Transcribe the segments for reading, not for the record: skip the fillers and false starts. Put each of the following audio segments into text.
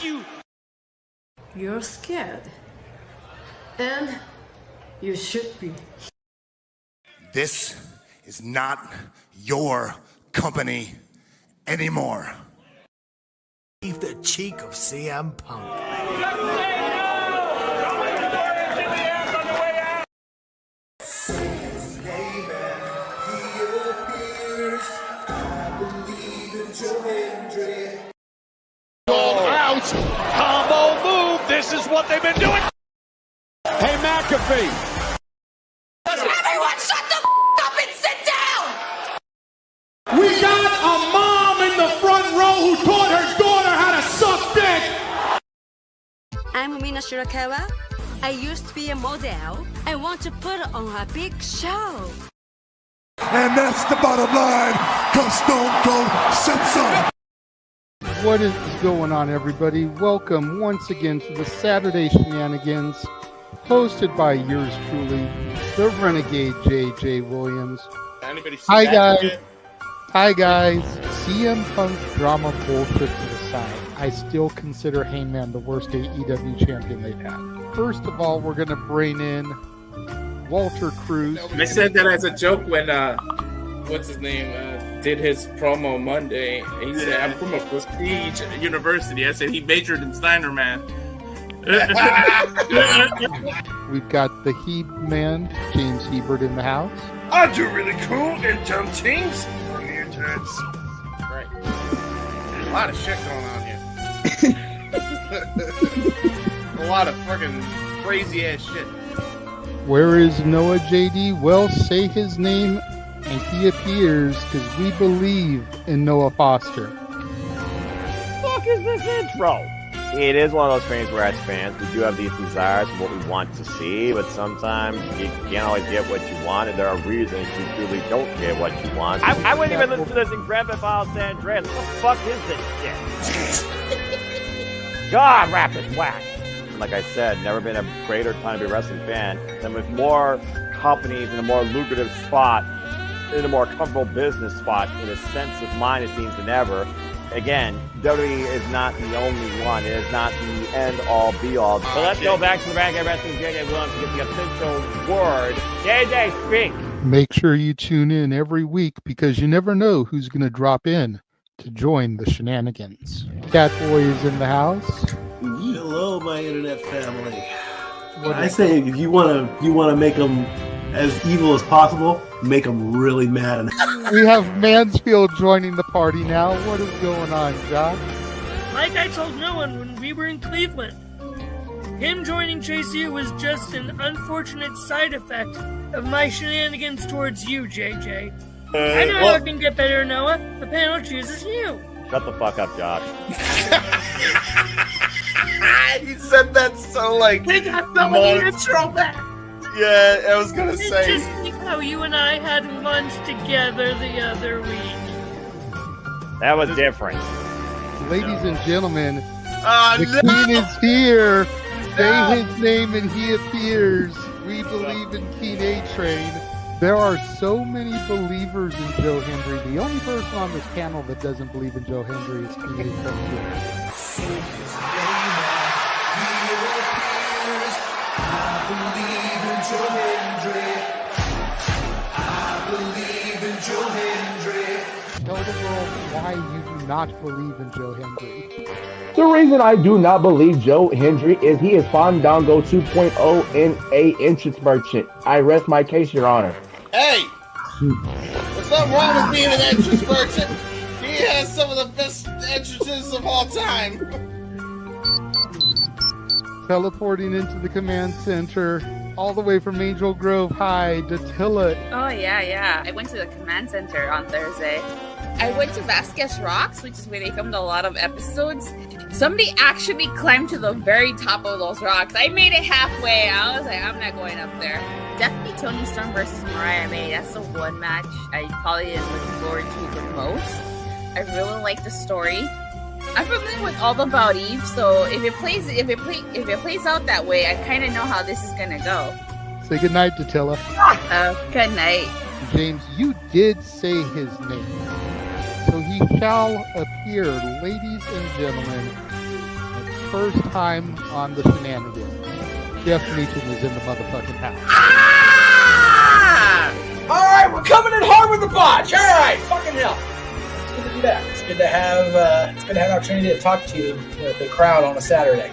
you! You're scared. And you should be. This is not your company anymore. Leave the cheek of CM Punk. Out! Combo move! This is what they've been doing! Hey, McAfee! Everyone shut the up and sit down! We got a mom in the front row who taught her daughter how to suck dick! I'm Mina Shirakawa. I used to be a model. I want to put on a big show. And that's the bottom line, because Stone Cold said so. What is going on, everybody? Welcome once again to the Saturday Shenanigans, hosted by yours truly, the Renegade J.J. Williams. Hi, guys. Hi, guys. CM Punk drama bullshit to the side. I still consider Hangman the worst AEW champion they've had. First of all, we're going to bring in Walter Cruz. I said that as a joke when, what's his name, did his promo Monday. He said, I'm from a prestige university. I said he majored in Steiner math. We've got the He-Man, James Hebert, in the house. I do really cool and dumb things on the internet. Right. A lot of shit going on here. A lot of fucking crazy ass shit. Where is Noah JD? Well, say his name and he appears, because we believe in Noah Foster. Fuck is this intro? It is one of those things where as fans we do have these desires for what we want to see, but sometimes you can't always get what you want, and there are reasons you truly don't get what you want. I wouldn't even listen to this in Grand Theft Auto San Andreas. What the fuck is this shit? God, rapid whack. Like I said, never been a greater time to be a wrestling fan than with more companies in a more lucrative spot, in a more comfortable business spot, in a sense of mind, it seems, than ever. Again, WWE is not the only one. It is not the end-all, be-all. So let's go back to the Renegade Wrestling JJ Williams to get the official word. JJ, speak! Make sure you tune in every week, because you never know who's going to drop in to join the shenanigans. Catboy is in the house. Hello, my internet family. I say if you want to make them as evil as possible, make them really mad. We have Mansfield joining the party now. What is going on, Josh? Like I told no one when we were in Cleveland, him joining Chase U was just an unfortunate side effect of my shenanigans towards you, JJ. I know how it can get better, Noah. The panel chooses you. Shut the fuck up, Josh. You said that so like. We got the intro back. Yeah, I was gonna say. Just like how you and I had lunch together the other week. That was different. Ladies and gentlemen, the King is here. Say his name and he appears. We believe in King A-Train. There are so many believers in Joe Hendry. The only person on this panel that doesn't believe in Joe Hendry is King A-Train. Tell the world why you do not believe in Joe Hendry. The reason I do not believe Joe Hendry is he is Fandango 2.0 in a entrance merchant. I rest my case, Your Honor. Hey! There's nothing wrong with being an entrance merchant. He has some of the best entrances of all time. Teleporting into the command center, all the way from Angel Grove High, Datilla. Oh, yeah. I went to the command center on Thursday. I went to Vasquez Rocks, which is where they filmed a lot of episodes. Somebody actually climbed to the very top of those rocks. I made it halfway. I was like, I'm not going up there. Definitely Toni Storm versus Mariah May. That's the one match I probably am looking forward to the most. I really like the story. I'm familiar with All About Eve, so if it plays out that way, I kind of know how this is gonna go. Say goodnight, Datilla. Good night. James, you did say his name. So he shall appear, ladies and gentlemen, the first time on the Shenanigans, Jeff Meacham is in the motherfucking house. Ah! All right, we're coming in hard with the botch. All right, fucking hell. It's good to be back. It's good to have an opportunity to talk to the crowd on a Saturday.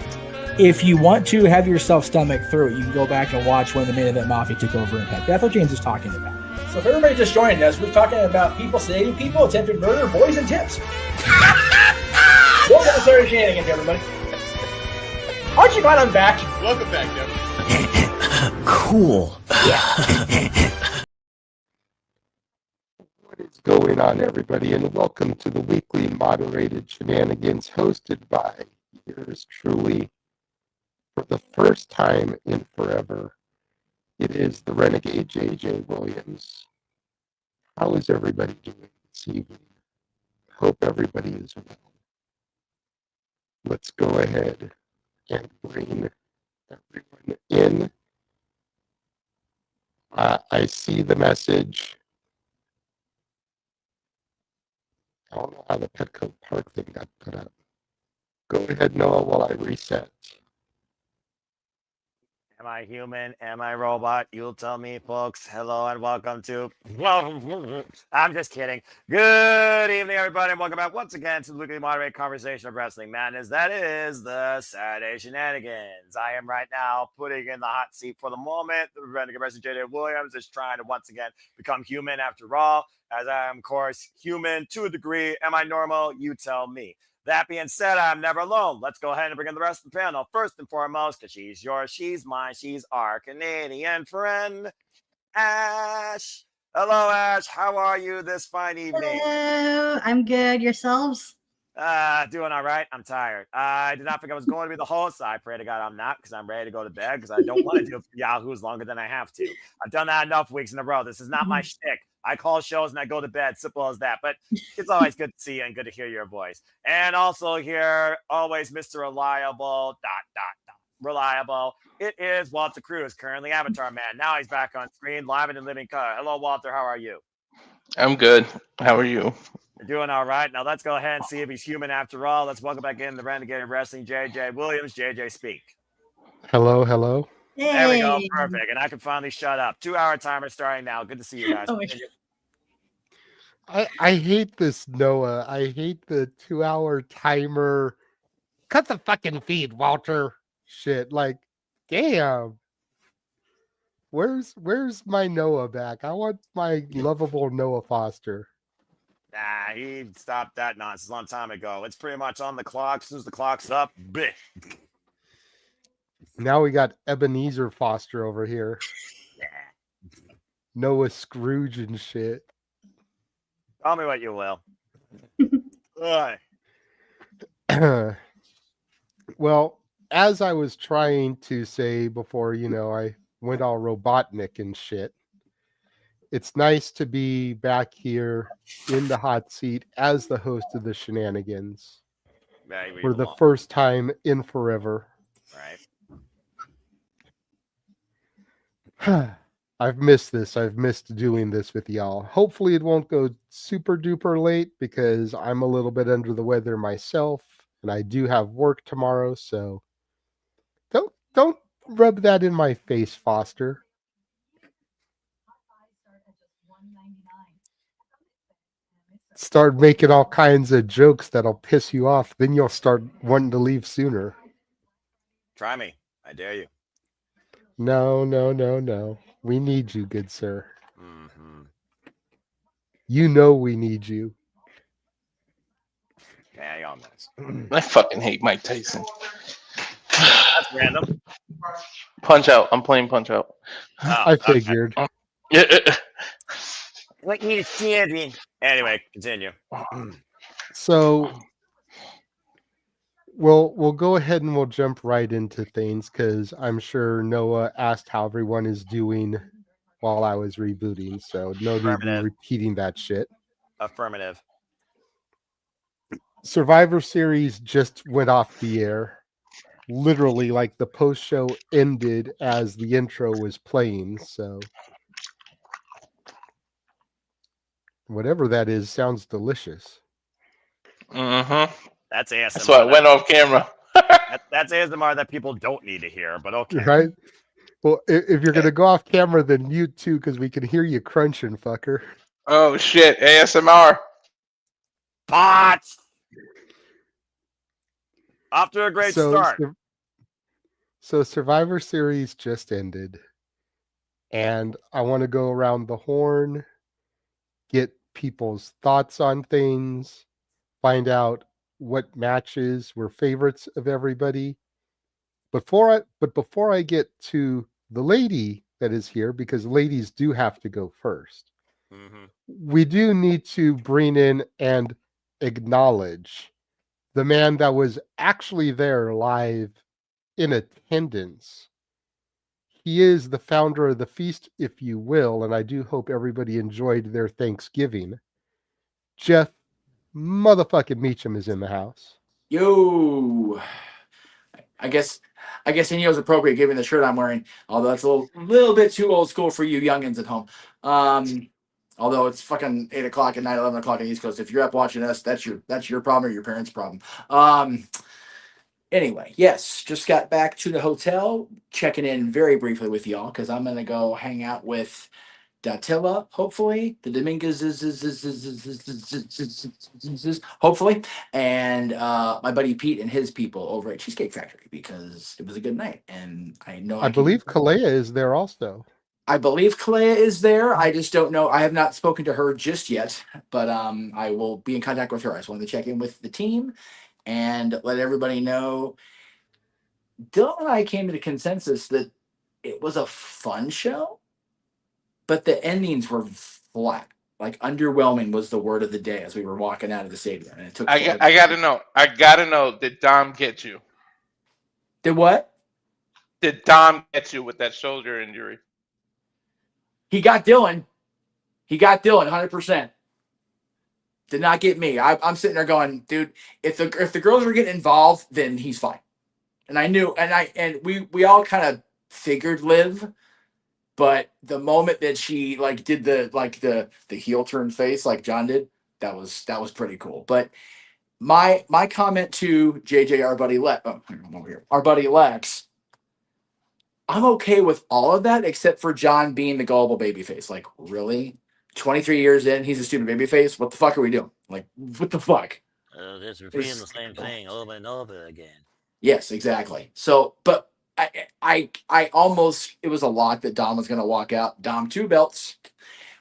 If you want to have yourself stomach through it, you can go back and watch when the Main Event Mafia took over Impact. That's what James is talking about. So if everybody just joined us, we're talking about people sedating people, attempted murder, boys, and tips. Welcome to Saturday Shenanigans, everybody. Aren't you glad I'm back? Welcome back, Jeff. Cool. What is going on, everybody, and welcome to the weekly moderated Shenanigans hosted by yours truly. For the first time in forever, it is the Renegade JJ Williams. How is everybody doing this evening? Hope everybody is well. Let's go ahead and bring everyone in. I see the message. I don't know how the Petco Park thing got put up. Go ahead, Noah, while I reset. Am I human? Am I robot? You'll tell me, folks. Hello and welcome to... Well, I'm just kidding. Good evening, everybody, and welcome back once again to the weekly moderated conversation of wrestling madness. That is the Saturday Shenanigans. I am right now putting in the hot seat for the moment. The Renegade Wrestling JJ Williams is trying to once again become human after all, as I am, of course, human to a degree. Am I normal? You tell me. That being said, I'm never alone. Let's go ahead and bring in the rest of the panel. First and foremost, because she's yours, she's mine, she's our Canadian friend, Ash. Hello, Ash. How are you this fine evening? Hello. I'm good. Yourselves? Doing all right. I'm tired. I did not think I was going to be the host. I pray to God I'm not, because I'm ready to go to bed, because I don't want to do Yahoos longer than I have to. I've done that enough weeks in a row. This is not my shtick. I call shows and I go to bed. Simple as that. But it's always good to see you and good to hear your voice. And also here, always Mr. Reliable, reliable. It is Walter Cruz, currently Avatar Man. Now he's back on screen, live and in living color. Hello, Walter. How are you? I'm good. How are you? You're doing all right. Now let's go ahead and see if he's human after all. Let's welcome back in the Renegade of Wrestling, JJ Williams. JJ, speak. Hello, hello. Hey. There we go. Perfect. And I can finally shut up. 2-hour timer starting now. Good to see you guys. I hate this, Noah. I hate the 2-hour timer. Cut the fucking feed, Walter. Shit, like, damn. Where's my Noah back? I want my lovable Noah Foster. Nah, he stopped that nonsense a long time ago. It's pretty much on the clock. As soon as the clock's up, bleh. Now we got Ebenezer Foster over here. Yeah. Noah Scrooge and shit. Tell me what you will. Well, as I was trying to say before, I went all Robotnik and shit. It's nice to be back here in the hot seat as the host of the Shenanigans for the first time in forever. Right. I've missed this. I've missed doing this with y'all. Hopefully it won't go super duper late because I'm a little bit under the weather myself and I do have work tomorrow, so don't rub that in my face, Foster. Start making all kinds of jokes that'll piss you off, then you'll start wanting to leave sooner. Try me. I dare you. No. We need you, good sir. Mm-hmm. You know we need you. Yeah, y'all knows. I fucking hate Mike Tyson. That's random. Punch Out. I'm playing Punch Out. Oh, I figured. Yeah. Like me to Anyway, continue. So we'll go ahead and we'll jump right into things because I'm sure Noah asked how everyone is doing while I was rebooting, so no need in repeating that shit. Affirmative. Survivor Series just went off the air. Literally, like the post show ended as the intro was playing, so whatever that is sounds delicious. Mm-hmm. That's ASMR. That's why I went off camera. That's ASMR that people don't need to hear, but okay. Right? Well, if you're going to go off camera, then mute too, because we can hear you crunching, fucker. Oh, shit. ASMR. Bots! Off to a great start. So Survivor Series just ended, and I want to go around the horn, get people's thoughts on things, find out what matches were favorites of everybody. Before I get to the lady that is here, because ladies do have to go first, we do need to bring in and acknowledge the man that was actually there live in attendance. He is the founder of the feast, if you will, and I do hope everybody enjoyed their Thanksgiving. Jeff motherfucking Meacham is in the house. Yo, I guess he knows appropriate given the shirt I'm wearing. Although it's a little bit too old school for you youngins at home. Although it's fucking 8 o'clock at night, 11 o'clock on the East Coast. If you're up watching us, that's your problem or your parents' problem. Anyway, yes, just got back to the hotel, checking in very briefly with y'all because I'm gonna go hang out with Datilla, hopefully, the Dominguez, hopefully, and my buddy Pete and his people over at Cheesecake Factory because it was a good night, and I know I believe Kalea is there also. I believe Kalea is there. I just don't know. I have not spoken to her just yet, but I will be in contact with her. I just wanted to check in with the team and let everybody know. Dylan and I came to the consensus that it was a fun show, but the endings were flat. Like underwhelming was the word of the day as we were walking out of the stadium. And it took. I gotta know. Did Dom get you? Did what? Did Dom get you with that shoulder injury? He got Dylan. 100%. Did not get me. I'm sitting there going, dude, if the girls were getting involved, then he's fine. And I knew, and we all kind of figured Liv, but the moment that she like did the heel turn face like John did, that was pretty cool. But my comment to JJ, our buddy Lex, I'm okay with all of that except for John being the gullible babyface. Like, really? 23 years in, he's a stupid babyface? What the fuck are we doing? Like, what the fuck? Just repeating the same thing over and over again. Yes, exactly. So, but I almost, it was a lot that Dom was going to walk out. Dom 2 belts.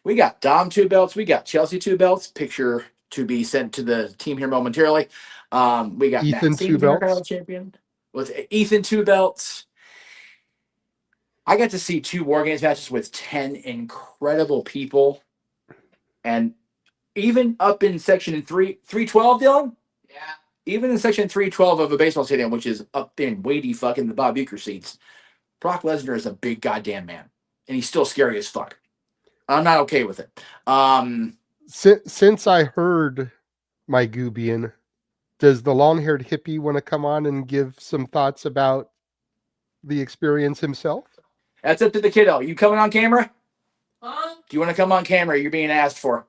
We got Dom 2 belts. We got Chelsea 2 belts. Picture to be sent to the team here momentarily. We got Ethan Matt 2 belts. Champion with Ethan 2 belts. I got to see 2 War Games matches with 10 incredible people. And even up in section 312, Dylan? Yeah. Even in section 312 of a baseball stadium, which is up in weighty fucking the Bob Uecker seats, Brock Lesnar is a big goddamn man. And he's still scary as fuck. I'm not okay with it. Since I heard my Goobian, does the long-haired hippie want to come on and give some thoughts about the experience himself? That's up to the kiddo. You coming on camera? Huh? Do you want to come on camera? You're being asked for.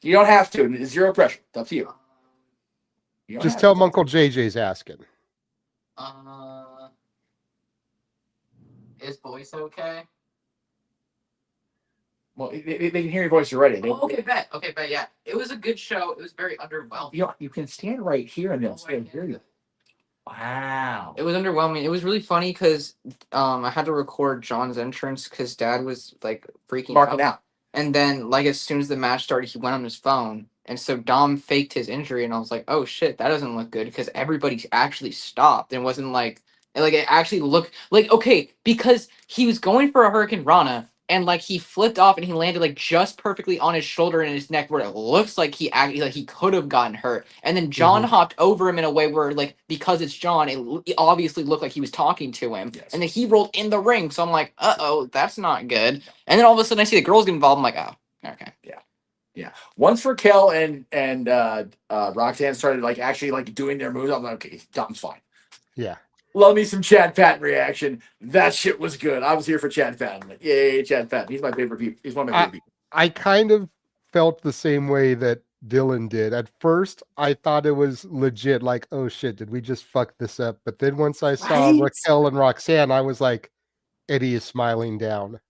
You don't have to. It's zero pressure. It's up to you. Just tell him Uncle JJ's asking. Is voice okay? Well, they can hear your voice already. Okay, bet. Yeah, it was a good show. It was very underwhelming. You can stand right here and they'll still hear you. Wow. It was underwhelming. It was really funny because I had to record John's entrance because Dad was like freaking out. And then like as soon as the match started, he went on his phone. And so Dom faked his injury, and I was like, oh shit, that doesn't look good because everybody actually stopped. And it wasn't like it actually looked like okay, because he was going for a Hurricane Rana. And like he flipped off and he landed like just perfectly on his shoulder and his neck where it looks like he could have gotten hurt. And then John hopped over him in a way where like because it's John, it obviously looked like he was talking to him. Yes. And then he rolled in the ring. So I'm like, that's not good. And then all of a sudden I see the girls get involved. I'm like, oh, okay, yeah. Once Raquel and Roxanne started like actually like doing their moves, I'm like, okay, Dom's fine. Yeah. Love me some Chad Patton reaction. That shit was good. I was here for Chad Patton. Yay, Chad Patton. He's my favorite people. He's one of my favorite people. I kind of felt the same way that Dylan did. At first, I thought it was legit, like, oh shit, did we just fuck this up? But then once I saw Right? Raquel and Roxanne, I was like, Eddie is smiling down.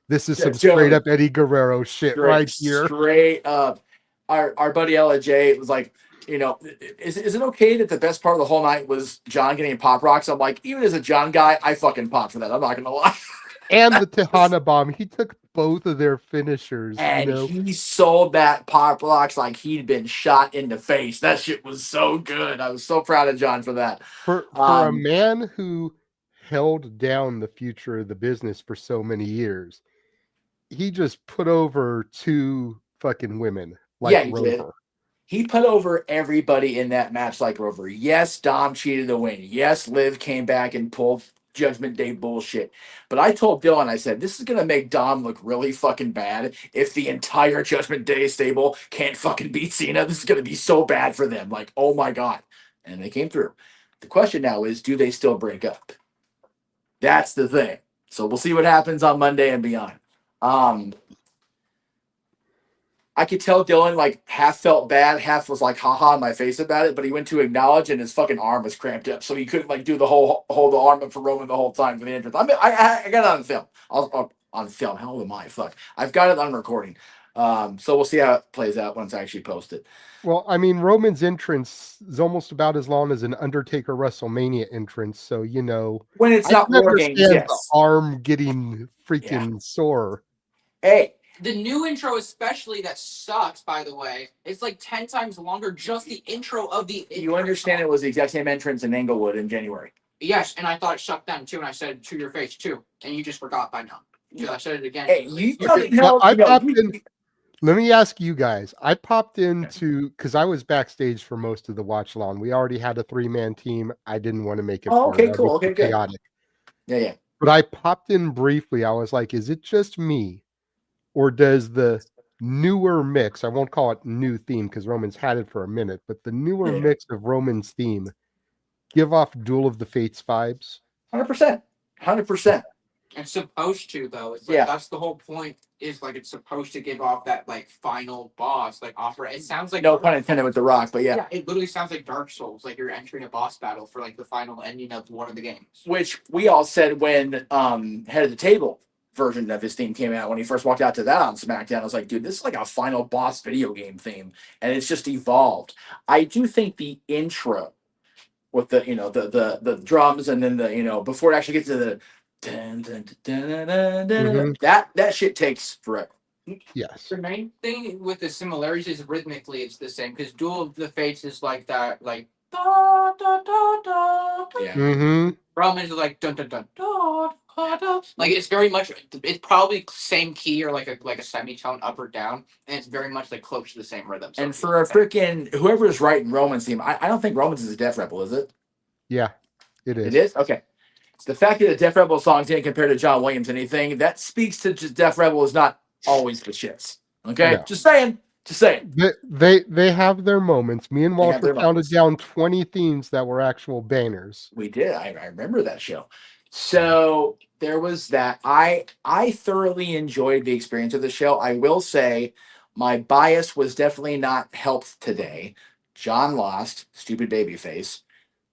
This is some Joe, straight up Eddie Guerrero shit right here. Straight up. Our buddy LJ was like, you know, is it okay that the best part of the whole night was John getting pop rocks? I'm like, even as a John guy, I fucking pop for that. I'm not gonna lie. And the Tejana bomb. He took both of their finishers. And you know? he sold that pop rocks like he'd been shot in the face. That shit was so good. I was so proud of John for that. For a man who held down the future of the business for so many years, he just put over 2 fucking women like he Rover. did. He put over everybody in that match like Rover. Yes, Dom cheated to win. Yes, Liv came back and pulled Judgment Day bullshit. But I told Dylan, I said, this is going to make Dom look really fucking bad if the entire Judgment Day stable can't fucking beat Cena. This is going to be so bad for them. Like, oh my God. And they came through. The question now is, do they still break up? That's the thing. So we'll see what happens on Monday and beyond. I could tell Dylan like half felt bad, half was like haha in my face about it, but he went to acknowledge and his fucking arm was cramped up, so he couldn't like do the whole hold the arm up for Roman the whole time for the entrance. I got it on film. On film. How am I? Fuck. I've got it on recording. So we'll see how it plays out once I actually post it. Well, I mean, Roman's entrance is almost about as long as an Undertaker WrestleMania entrance, so you know when it's not working, yes. The arm getting freaking sore. Hey. The new intro, especially, that sucks, by the way. It's like 10 times longer, just the intro of the intro. You understand it was the exact same entrance in Englewood in January. Yes, and I thought it sucked then, too, and I said it to your face, too. And you just forgot by now. Because I said it again. Hey, let me ask you guys. I popped into, because I was backstage for most of the watch along. We already had a 3-man team. I didn't want to make it okay, cool. Okay, good. chaotic. Yeah. But I popped in briefly. I was like, is it just me? Or does the newer mix, I won't call it new theme because Roman's had it for a minute, but the newer mix of Roman's theme give off Duel of the Fates vibes? 100%. 100%. It's supposed to, though. It's like, that's the whole point, is like it's supposed to give off that like final boss, like opera. It sounds like no pun intended with The Rock, but yeah. It literally sounds like Dark Souls, like you're entering a boss battle for like the final ending of one of the games. Which we all said when Head of the Table version of his theme came out, when he first walked out to that on SmackDown. I was like, dude, this is like a final boss video game theme, and it's just evolved. I do think the intro with the the drums, and then the before it actually gets to the that shit takes forever. Yes. The main thing with the similarities is rhythmically it's the same, because Duel of the Fates is like that, like da da da da. Yeah. Roman is like dun dun dun da. Like it's very much, it's probably same key or like a semitone up or down, and it's very much like close to the same rhythm. So and for a freaking whoever is writing Roman's theme, I don't think Roman's is a Def Rebel, is it? Yeah, it is. It is? Okay. It's the fact that the Def Rebel songs didn't compare to John Williams anything, that speaks to just Def Rebel is not always the shits. Okay? No. Just saying. They have their moments. Me and Walter counted down 20 themes that were actual bangers. We did. I remember that show. So there was that. I thoroughly enjoyed the experience of the show. I will say my bias was definitely not helped today. John lost, stupid babyface.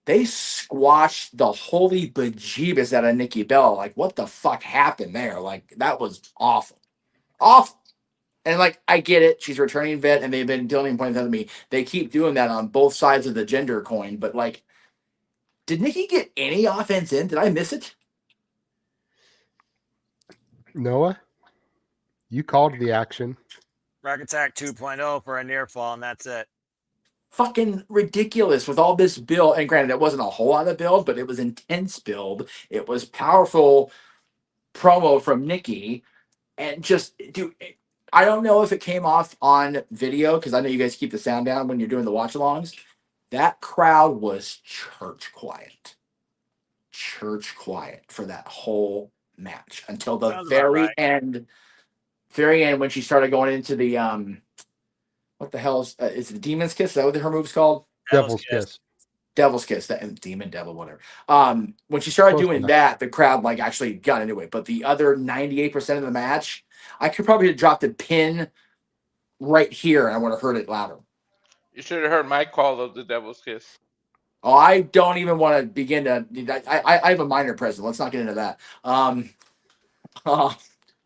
They squashed the holy bejeebus out of Nikki Bella. Like, what the fuck happened there? Like, that was awful. Awful. And, like, I get it. She's a returning vet, and they've been Dylan pointing out to me. They keep doing that on both sides of the gender coin. But, like, did Nikki get any offense in? Did I miss it? Noah, you called the action. Rack Attack 2.0 for a near fall, and that's it. Fucking ridiculous with all this build. And granted, it wasn't a whole lot of build, but it was intense build. It was powerful promo from Nikki. And just, dude, I don't know if it came off on video, because I know you guys keep the sound down when you're doing the watch-alongs. That crowd was church quiet. Church quiet for that whole match until the very end. Very end, when she started going into the what the hell is the Demon's Kiss? Is that what her move's called? Devil's Kiss. Devil's Kiss. That Demon Devil, whatever. When she started doing that, the crowd like actually got into it. But the other 98% of the match, I could probably have dropped a pin right here and I would have heard it louder. You should have heard my call of the Devil's Kiss. Oh, I don't even want to begin to. I have a minor present. Let's not get into that.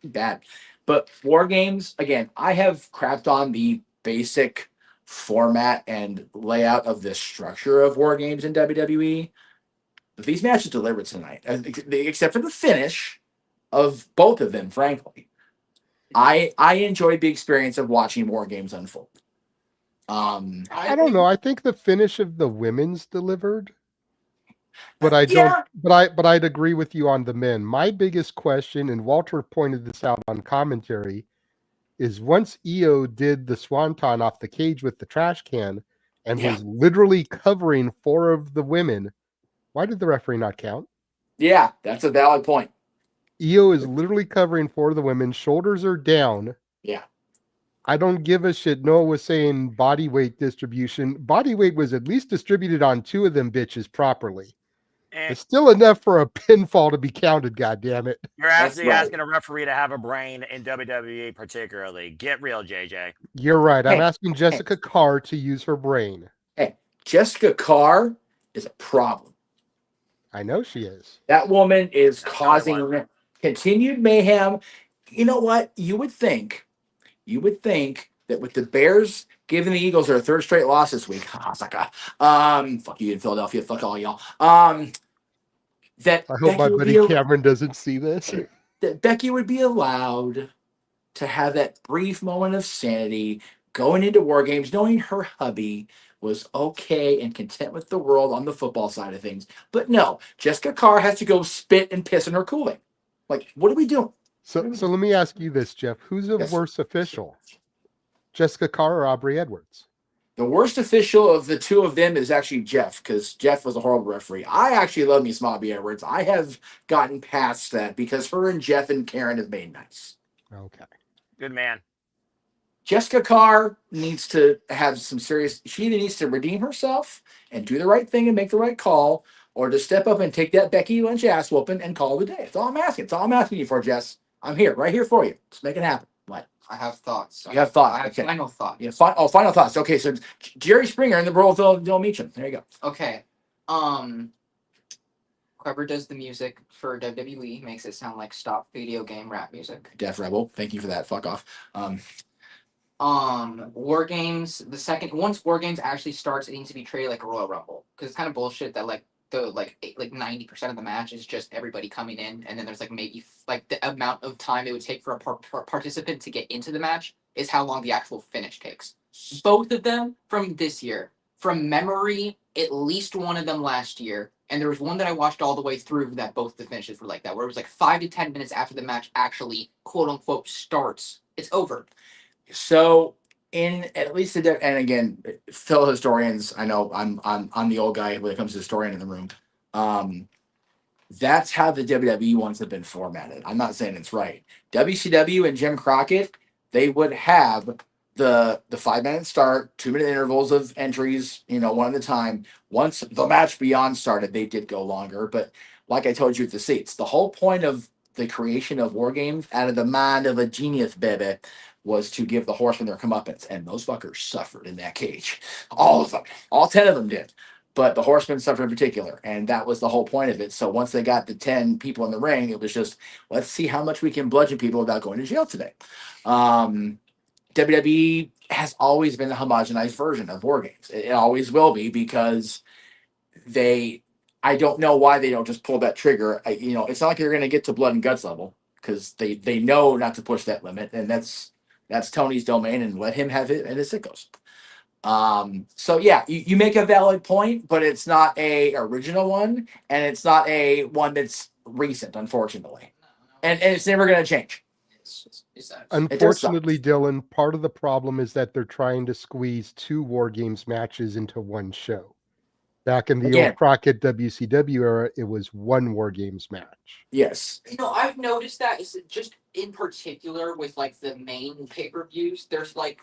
Bad. But War Games, again, I have crapped on the basic format and layout of the structure of War Games in WWE. But these matches delivered tonight, except for the finish of both of them, frankly. I enjoyed the experience of watching War Games unfold. I don't know. I think the finish of the women's delivered, but I don't. Yeah. But I'd agree with you on the men. My biggest question, and Walter pointed this out on commentary, is once Io did the swanton off the cage with the trash can and was literally covering 4 of the women, why did the referee not count? Yeah, that's a valid point. Io is literally covering 4 of the women. Shoulders are down. Yeah. I don't give a shit. Noah was saying body weight distribution. Body weight was at least distributed on 2 of them bitches properly. It's still enough for a pinfall to be counted, goddammit. You're actually asking a referee to have a brain in WWE particularly. Get real, JJ. You're right. I'm asking Jessica Carr to use her brain. Hey, Jessica Carr is a problem. I know she is. That woman is causing continued mayhem. You know what? You would think that with the Bears giving the Eagles their 3rd straight loss this week, fuck you in Philadelphia, fuck all y'all. That I hope my buddy Cameron doesn't see this. That Becky would be allowed to have that brief moment of sanity going into War Games, knowing her hubby was okay and content with the world on the football side of things. But no, Jessica Carr has to go spit and piss in her Kool-Aid. Like, what are we doing? So let me ask you this, Jeff. Who's a worse official? Jessica Carr or Aubrey Edwards? The worst official of the 2 of them is actually Jeff, because Jeff was a horrible referee. I actually love me some Aubrey Edwards. I have gotten past that because her and Jeff and Karen have made nice. Okay. Good man. Jessica Carr needs to have some serious... She either needs to redeem herself and do the right thing and make the right call, or to step up and take that Becky Lynch ass whooping and call it a day. That's all I'm asking. That's all I'm asking you for, Jess. I'm here, right here for you. Let's make it happen. What? I have thoughts. You have thoughts. I have final thoughts. Yeah, final thoughts. Okay, so Jerry Springer and the role of Bill Meacham. There you go. Okay. Whoever does the music for WWE makes it sound like stop video game rap music. Def Rebel. Thank you for that. Fuck off. War Games. Once War Games actually starts, it needs to be treated like a Royal Rumble, because it's kind of bullshit that like 90% of the match is just everybody coming in, and then there's like maybe like the amount of time it would take for a participant to get into the match is how long the actual finish takes. Both of them from this year, from memory, at least one of them last year, and there was one that I watched all the way through that both the finishes were like that, where it was like 5 to 10 minutes after the match actually quote unquote starts, it's over. So in at least and again, fellow historians, I know I'm the old guy when it comes to historian in the room. That's how the WWE ones have been formatted. I'm not saying it's right. WCW and Jim Crockett, they would have the 5-minute start, 2-minute intervals of entries, one at a time. Once the match beyond started, they did go longer. But like I told you at the seats, the whole point of the creation of War Games out of the mind of a genius, baby, was to give the Horsemen their comeuppance, and those fuckers suffered in that cage. All of them. All 10 of them did. But the Horsemen suffered in particular, and that was the whole point of it. So once they got the 10 people in the ring, it was just, let's see how much we can bludgeon people without going to jail today. WWE has always been a homogenized version of War Games. It always will be, because I don't know why they don't just pull that trigger. It's not like they're going to get to blood and guts level, because they know not to push that limit, and that's Tony's domain, and let him have it, and as it goes. So yeah, you make a valid point, but it's not a original one, and it's not a one that's recent, unfortunately, and it's never going to change. Unfortunately, Dylan, part of the problem is that they're trying to squeeze 2 War Games matches into one show. Back in the old Crockett WCW era, it was 1 War Games match. Yes. I've noticed that it's just in particular with like the main pay-per-views, there's like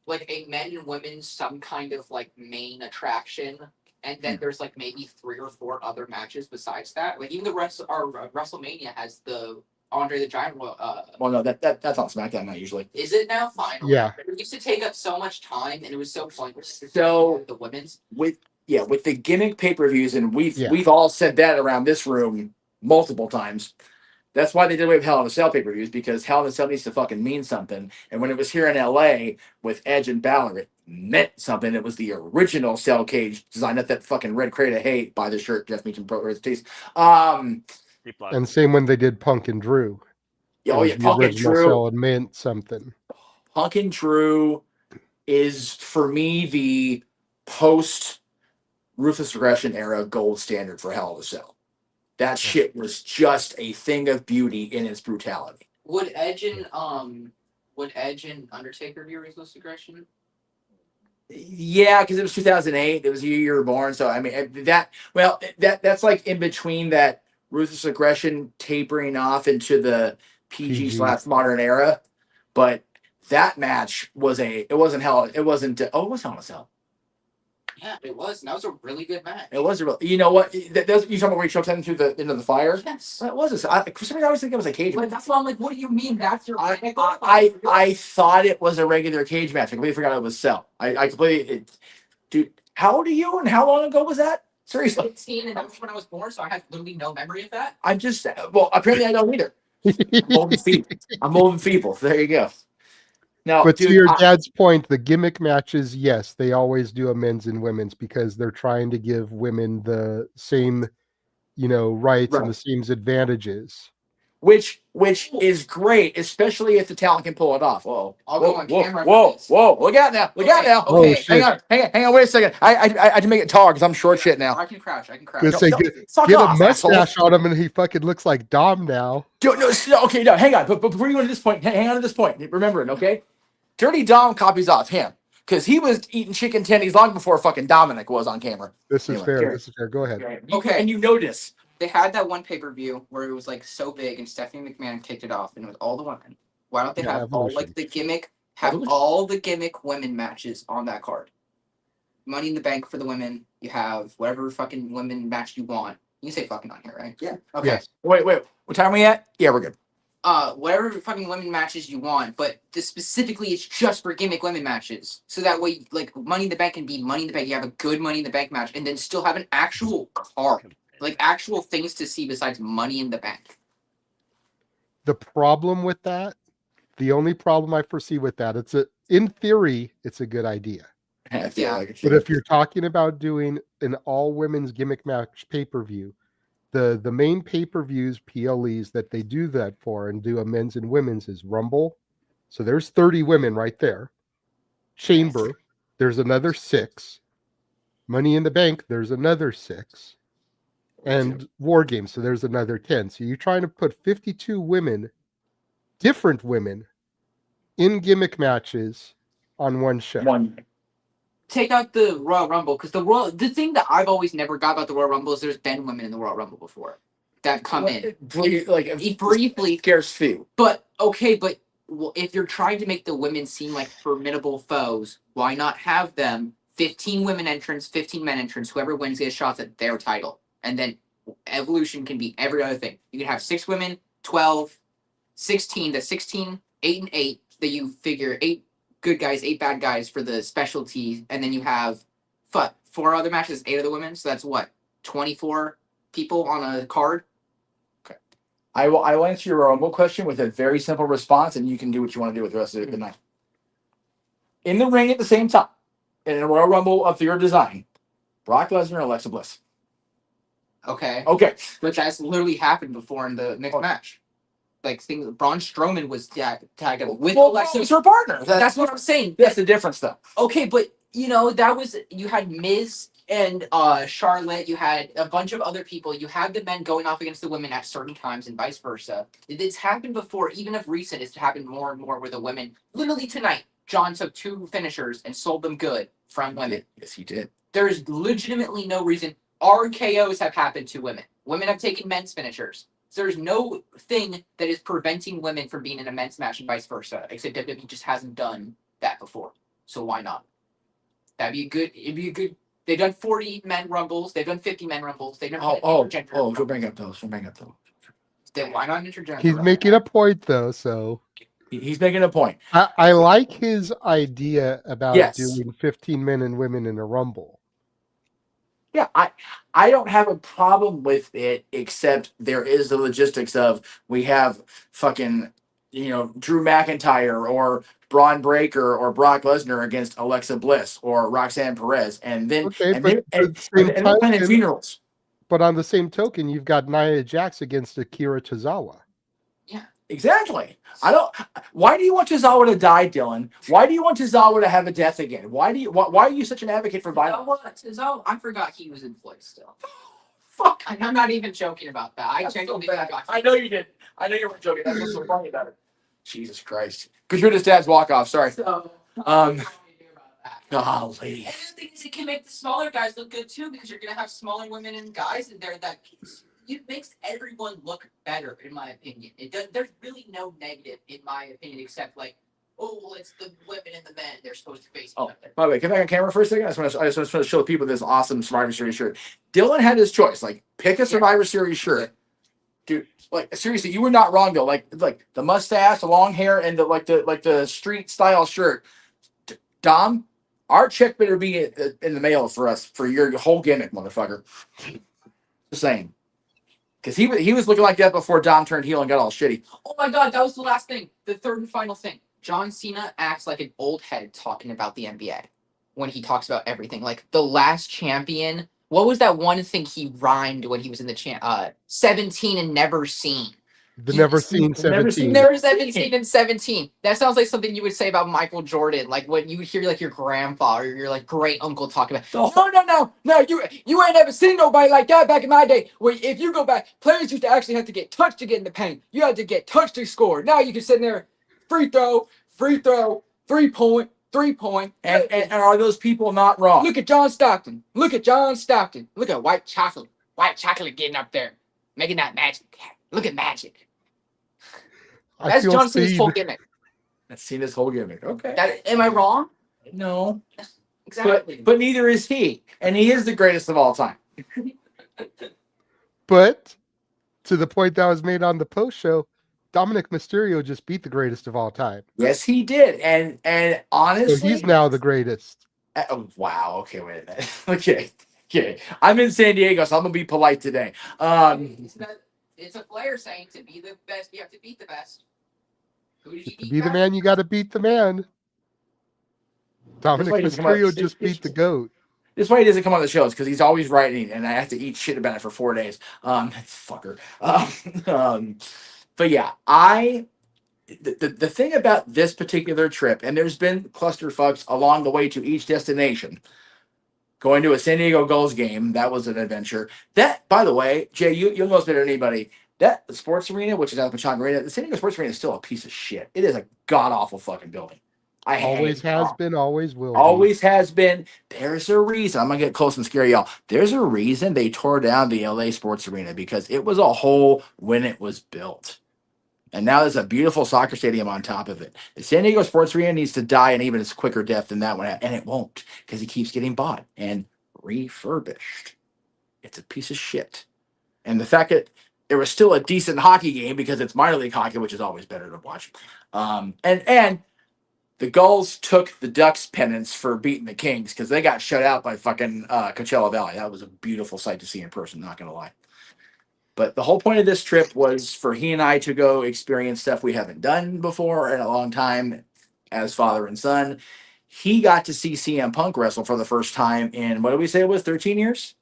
a men and women some kind of like main attraction, and then there's like maybe 3 or 4 other matches besides that. Like even WrestleMania has the Andre the Giant. Well, no, that's on SmackDown now usually. Is it now? Finally. Yeah. It used to take up so much time, and it was so pointless. So the women's with the gimmick pay-per-views, and we've all said that around this room multiple times. That's why they did away with Hell in a Cell pay-per-views, because Hell in a Cell needs to fucking mean something. And when it was here in LA with Edge and Balor, it meant something. It was the original Cell Cage design, not that fucking red crate of hate. Buy the shirt, Jeff Meacham Pro His Taste. And same when they did Punk and Drew. Oh yeah, Punk and Drew. Cell and meant something. Punk and Drew is for me the post Ruthless Aggression era gold standard for Hell in a Cell. That shit was just a thing of beauty in its brutality. Would Edge and Undertaker be Ruthless Aggression? Yeah, because it was 2008. It was the year you were born. So I mean that's like in between that Ruthless Aggression tapering off into the PG/modern era. But that match was it wasn't Hell in a Cell. Yeah, it was. And that was a really good match. It was a real. You know what? You talking about where he choked him into the fire? Yes. That was. For some reason, I always think it was a cage match. But that's why I'm like, what do you mean? That's your. I thought it was a regular cage match. I completely forgot it was Cell. I completely. Dude, how old are you? And how long ago was that? Seriously. 15, and that was when I was born, so I have literally no memory of that. I'm just. Well, apparently I don't either. I'm old and feeble. So there you go. Now, but dude, to your dad's point, the gimmick matches, yes, they always do a men's and women's because they're trying to give women the same, rights and the same advantages. Which is great, especially if the talent can pull it off. Whoa, I'll go on camera. Whoa! Look out now! Look out now! Okay, hang on! Wait a second. I had to make it taller because I'm short shit now. I can crouch. Get a mustache on him, and he fucking looks like Dom now. Okay, no, hang on. But before you go to this point, hang on to this point. Remember it, okay? Dirty Dom copies off him because he was eating chicken tendies long before fucking Dominic was on camera. This is fair. This is fair. Go ahead. Okay, and you notice they had that one pay-per-view where it was like so big, and Stephanie McMahon kicked it off, and it was all the women. Why don't they have all like the gimmick? All the gimmick women matches on that card. Money in the Bank for the women. You have whatever fucking women match you want. You can say fucking on here, right? Yeah. Okay. Yes. Wait. What time are we at? Yeah, we're good. Whatever fucking women matches you want, but this specifically it's just for gimmick women matches. So that way, like, Money in the Bank can be Money in the Bank. You have a good Money in the Bank match, and then still have an actual card, like actual things to see besides Money in the Bank. The problem with that, the only problem I foresee with that, in theory, it's a good idea. Yeah. But if you're talking about doing an all women's gimmick match pay-per-view, the main pay-per-views, PLEs that they do that for and do a men's and women's is Rumble. So there's 30 women right there. Chamber, there's another 6. Money in the Bank, there's another 6. And War Games, so there's another 10. So you're trying to put 52 women, different women, in gimmick matches on one show. Take out the Royal Rumble, because the thing that I've always never got about the Royal Rumble is there's been women in the Royal Rumble before that come in. Briefly. Scarce few. But, okay, if you're trying to make the women seem like formidable foes, why not have them 15 women entrants, 15 men entrants, whoever wins gets shots at their title. And then Evolution can be every other thing. You can have 6 women, 12, 16, that's 16, 8 and 8, that you figure 8 good guys, 8 bad guys for the specialty, and then you have 4 other matches, 8 of the women, so that's 24 people on a card? Okay. I will answer your Rumble question with a very simple response, and you can do what you want to do with the rest of the night. In the ring at the same time, in a Royal Rumble of your design, Brock Lesnar and Alexa Bliss. Okay. Which has literally happened before in the next match. Like, Braun Strowman was tagged up with Alexa. It's her partner. That's what I'm saying. That's the difference, though. Okay, but, you had Miz and Charlotte. You had a bunch of other people. You had the men going off against the women at certain times and vice versa. It's happened before, even of recent. It's happened more and more where the women. Literally tonight, John took 2 finishers and sold them good from women. Yes, he did. There's legitimately no reason. RKOs have happened to women. Women have taken men's finishers. So there's no thing that is preventing women from being in a men's match and vice versa, except WWE just hasn't done that before. So why not? It'd be a good. They've done 40 men rumbles. They've done 50 men rumbles. They've done We'll bring up those. Then why not interject? He's making a point, though, so he's making a point. I like his idea about Yes. doing 15 men and women in a rumble. Yeah, I don't have a problem with it, except there is the logistics of we have fucking, Drew McIntyre or Braun Breaker or Brock Lesnar against Alexa Bliss or Roxanne Perez, and then they're planning funerals. But on the same token, you've got Nia Jax against Akira Tozawa. Yeah, exactly. Why do you want Tozawa to die, Dylan? Why do you want Tozawa to have a death again? Why are you such an advocate for violence? Tozawa, I forgot he was in Floyd still. Fuck. I'm not even joking about that. I genuinely forgot. I know you did. I know you weren't joking. That's what's so funny about it. Jesus Christ. Katrina's dad's walk off. Sorry. Golly. And the thing is, it can make the smaller guys look good too, because you're gonna have smaller women and guys in there that it makes everyone look better, in my opinion. There's really no negative, in my opinion, except like, oh, well, it's the women and the men. They're supposed to face each other. By the way, come back on camera for a second. I just want to show people this awesome Survivor Series shirt. Dylan had his choice. Like, pick a Survivor Series shirt. Dude, like, seriously, you were not wrong though. Like the mustache, the long hair, and the street style shirt. Dom, our check better be in the mail for us for your whole gimmick, motherfucker. Just saying. Because he was looking like that before Dom turned heel and got all shitty. Oh my god, that was the last thing. The third and final thing. John Cena acts like an old head talking about the NBA when he talks about everything. Like, the last champion. What was that one thing he rhymed when he was in the 17 and never seen? The never seen 17. Never 17 and 17. That sounds like something you would say about Michael Jordan. Like when you would hear like your grandpa or your like great uncle talk about. No, you ain't ever seen nobody like that back in my day. Where if you go back, players used to actually have to get touched to get in the paint. You had to get touched to score. Now you can sit in there, free throw, 3-point. And are those people not wrong? Look at John Stockton. Look at White Chocolate. White Chocolate getting up there, making that magic. Look at Magic. That's John Cena's whole gimmick. That's Cena's whole gimmick. Okay. Am I wrong? No. Exactly. But neither is he. And he is the greatest of all time. But to the point that was made on the post show, Dominic Mysterio just beat the greatest of all time. Yes, he did. And honestly, so he's now the greatest. Oh, wow. Okay, wait a minute. Okay. I'm in San Diego, so I'm gonna be polite today. It's a player saying to be the best, you have to beat the best. Who did you To be the man, you got to beat the man. Dominic Mysterio just beat the GOAT. This is why he doesn't come on the shows, because he's always writing, and I have to eat shit about it for 4 days. Fucker. But yeah, the thing about this particular trip, and there's been clusterfucks along the way to each destination. Going to a San Diego Gulls game, that was an adventure. That, by the way, Jay, you'll know this better than anybody. That sports arena, which is out of Pachanga Arena, the San Diego Sports Arena is still a piece of shit. It is a god-awful fucking building. Always has been, always will. Always has been. There's a reason. I'm going to get close and scare y'all. There's a reason they tore down the LA Sports Arena, because it was a hole when it was built. And now there's a beautiful soccer stadium on top of it. The San Diego Sports Arena needs to die an even quicker death than that one. And it won't, because it keeps getting bought and refurbished. It's a piece of shit. And the fact that there was still a decent hockey game, because it's minor league hockey, which is always better to watch. And the Gulls took the Ducks pennants for beating the Kings, because they got shut out by fucking Coachella Valley. That was a beautiful sight to see in person, not going to lie. But the whole point of this trip was for he and I to go experience stuff we haven't done before in a long time as father and son. He got to see CM Punk wrestle for the first time in, what did we say it was, 13 years?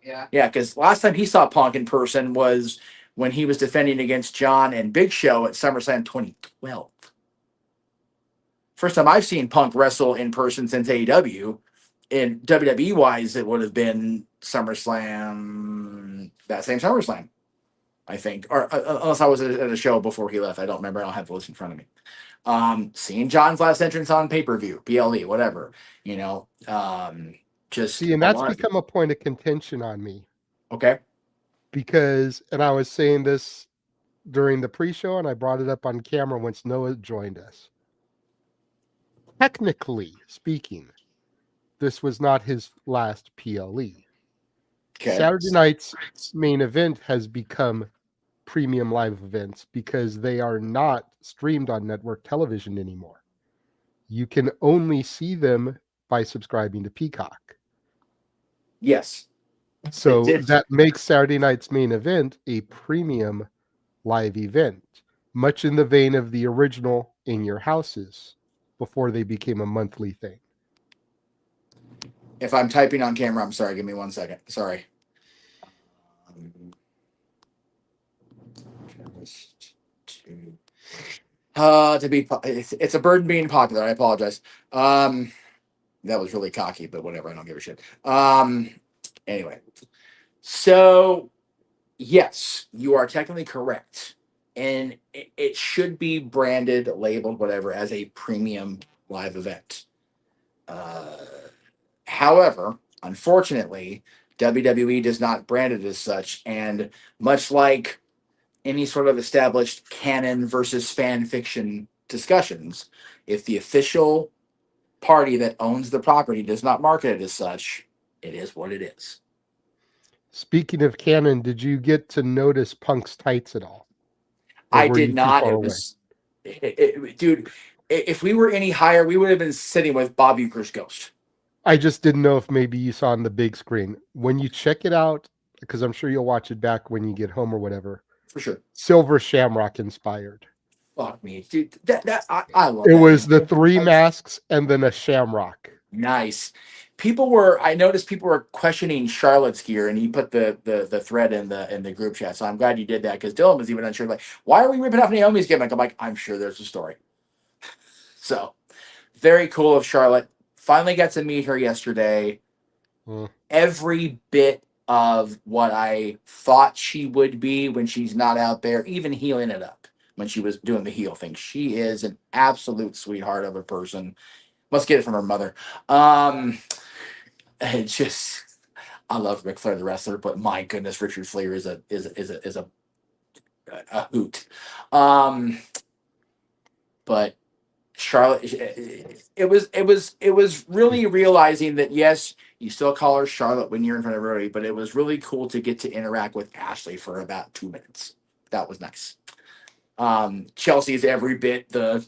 Yeah. Yeah, because last time he saw Punk in person was when he was defending against John and Big Show at SummerSlam 2012. First time I've seen Punk wrestle in person since AEW. In WWE-wise, it would have been SummerSlam, that same SummerSlam, I think. Or unless I was at a show before he left. I don't remember. I don't have the list in front of me. Seeing John's last entrance on pay-per-view, PLE, whatever. Just see, and that's become a point of contention on me. Okay. Because, and I was saying this during the pre-show, and I brought it up on camera once Noah joined us. Technically speaking, this was not his last PLE. Okay. Saturday night's main event has become premium live events because they are not streamed on network television anymore. You can only see them by subscribing to Peacock. Yes. So that makes Saturday night's main event a premium live event, much in the vein of the original In Your Houses before they became a monthly thing. If I'm typing on camera, I'm sorry. Give me 1 second. Sorry. It's a burden being popular. I apologize. That was really cocky, but whatever. I don't give a shit. Anyway, so yes, you are technically correct, and it should be branded, labeled, whatever, as a premium live event. However, unfortunately, WWE does not brand it as such, and much like any sort of established canon versus fan fiction discussions, if the official party that owns the property does not market it as such, it is what it is. Speaking of canon, did you get to notice Punk's tights at all? I did not. It was, dude, if we were any higher, we would have been sitting with Bob Uecker's ghost. I just didn't know if maybe you saw on the big screen. When you check it out, because I'm sure you'll watch it back when you get home or whatever. For sure. Silver Shamrock inspired. Fuck me, dude. I love it. It that. was the three masks and then a shamrock. Nice. I noticed people were questioning Charlotte's gear, and he put the thread in the group chat. So I'm glad you did that, because Dylan was even unsure, like, why are we ripping off Naomi's gimmick? I'm like, I'm sure there's a story. So very cool of Charlotte. Finally got to meet her yesterday. Every bit of what I thought she would be when she's not out there, even healing it up when she was doing the heel thing. She is an absolute sweetheart of a person. Must get it from her mother. It's just, I love Ric Flair the wrestler, but my goodness, Richard Flair is a hoot. But Charlotte, it was really realizing that, yes, you still call her Charlotte when you're in front of everybody, but it was really cool to get to interact with Ashley for about 2 minutes. That was nice. Chelsea's every bit the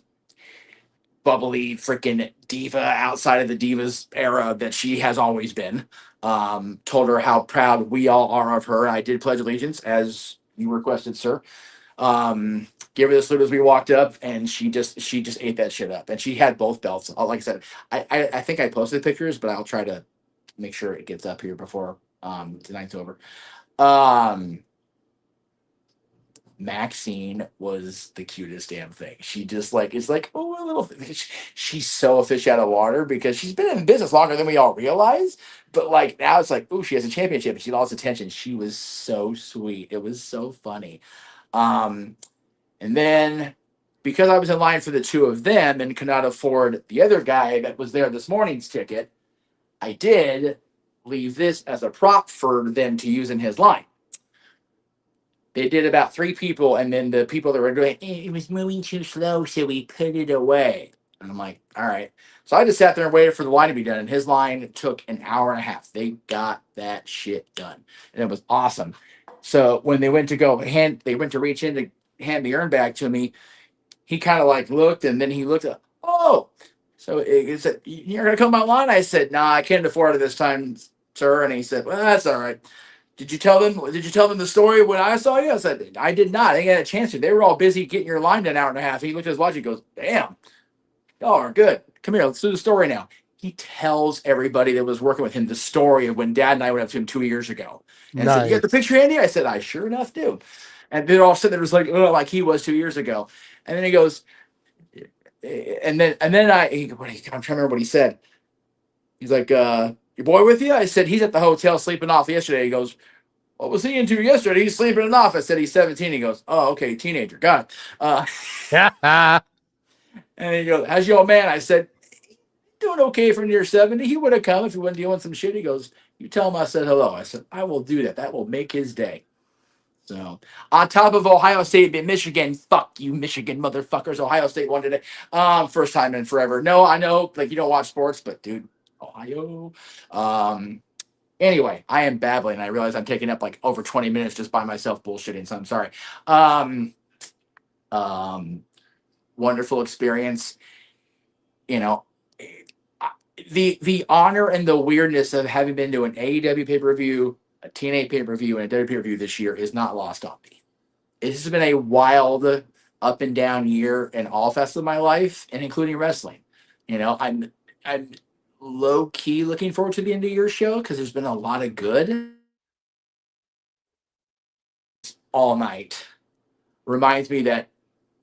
bubbly freaking diva outside of the divas era that she has always been. Told her how proud we all are of her. I did pledge allegiance as you requested, sir. Gave her the salute as we walked up, and she just ate that shit up. And she had both belts. Like I said, I think I posted pictures, but I'll try to make sure it gets up here before tonight's over. Maxine was the cutest damn thing. She just it's like, oh, a little thing. She's so a fish out of water because she's been in business longer than we all realize. But like now it's like, oh, she has a championship and she lost attention. She was so sweet. It was so funny. And then because I was in line for the two of them and could not afford the other guy that was there this morning's ticket, I did leave this as a prop for them to use in his line. They did about 3 people, and then the people that were doing it was moving too slow, so we put it away. And I'm like, all right. So I just sat there and waited for the line to be done, and his line took an hour and a half. They got that shit done, and it was awesome. So when they went to reach in to hand the urn back to me, he kind of like looked, and then he looked up. Oh, so he said, "You're gonna come on line?" I said, "Nah, I can't afford it this time, sir." And he said, "Well, that's all right. Did you tell them the story when I saw you?" I said, "I did not. I didn't get a chance to. They were all busy getting your line done an hour and a half." He looked at his watch and goes, "Damn, y'all are good. Come here, let's do the story now." He tells everybody that was working with him the story of when Dad and I went up to him 2 years ago. And said, "You got the picture handy?" I said, "I sure enough do." And they're all sitting there just like, oh, like he was 2 years ago. And then he goes, I'm trying to remember what he said. He's like, "Your boy with you?" I said, "He's at the hotel sleeping off yesterday." He goes, "What was he into yesterday?" "He's sleeping it off." I said, "He's 17. He goes, "Oh, okay, teenager. Got it." And he goes, "How's your old man?" I said, "Doing okay for near 70. He would have come if he wasn't dealing with some shit." He goes, "You tell him I said hello." I said, "I will do that. That will make his day." So, on top of Ohio State beat Michigan, fuck you, Michigan motherfuckers. Ohio State won today. First time in forever. No, I know, like, you don't watch sports, but dude, Ohio. Anyway, I am babbling. I realize I'm taking up like over 20 minutes just by myself bullshitting, so I'm sorry. Wonderful experience. You know, the honor and the weirdness of having been to an AEW pay-per-view, a TNA pay-per-view, and a WWE pay-per-view this year is not lost on me. This has been a wild up and down year in all facets of my life, and including wrestling. You know, I'm low key looking forward to the end of year show because there's been a lot of good. All night reminds me that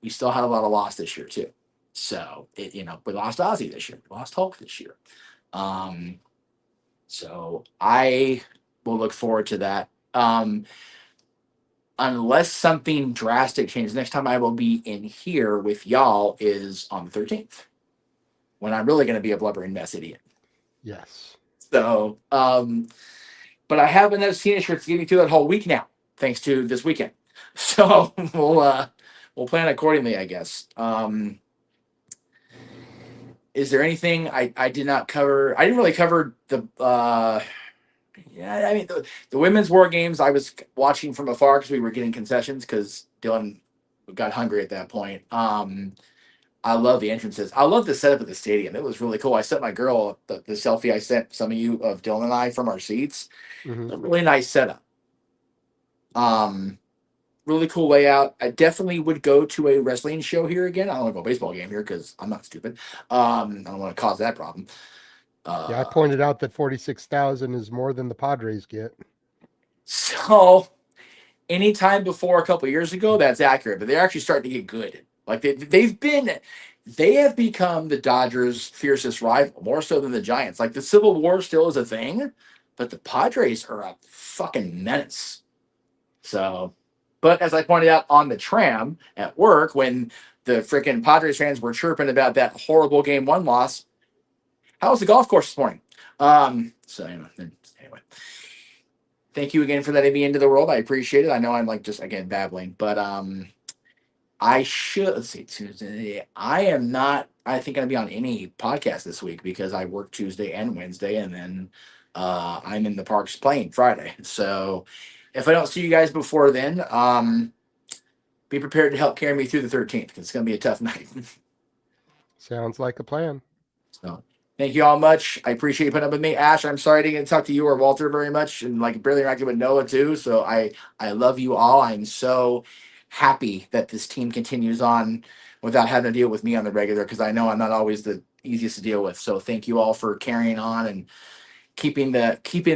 we still had a lot of loss this year too. So we lost Ozzy this year, we lost Hulk this year. So I will look forward to that. Unless something drastic changes, next time I will be in here with y'all is on the 13th, when I'm really going to be a blubbering mess idiot. Yes. So, but I have enough TNA shirts to get me through that whole week now, thanks to this weekend. So we'll plan accordingly, I guess. Is there anything I did not cover? I didn't really cover the. The women's war games I was watching from afar because we were getting concessions because Dylan got hungry at that point. I love the entrances. I love the setup of the stadium. It was really cool. I sent my girl the selfie I sent some of you of Dylan and I from our seats. Mm-hmm. A really nice setup. Really cool layout. I definitely would go to a wrestling show here again. I don't want to go to a baseball game here because I'm not stupid. I don't want to cause that problem. I pointed out that 46,000 is more than the Padres get. So, anytime before a couple of years ago, that's accurate. But they're actually starting to get good. Like they have become the Dodgers' fiercest rival, more so than the Giants. Like the Civil War still is a thing, but the Padres are a fucking menace. So, but as I pointed out on the tram at work, when the freaking Padres fans were chirping about that horrible Game 1 loss, how was the golf course this morning? Anyway, thank you again for letting me into the world. I appreciate it. I know I'm like just again babbling, but I should let's see Tuesday. I am not. I think going to be on any podcast this week because I work Tuesday and Wednesday, and then I'm in the parks playing Friday. So if I don't see you guys before then, be prepared to help carry me through the 13th because it's going to be a tough night. Sounds like a plan. So. Thank you all much. I appreciate you putting up with me. Ash, I'm sorry I didn't get to talk to you or Walter very much and like barely interacted with Noah too. So I love you all. I'm so happy that this team continues on without having to deal with me on the regular because I know I'm not always the easiest to deal with. So thank you all for carrying on and keeping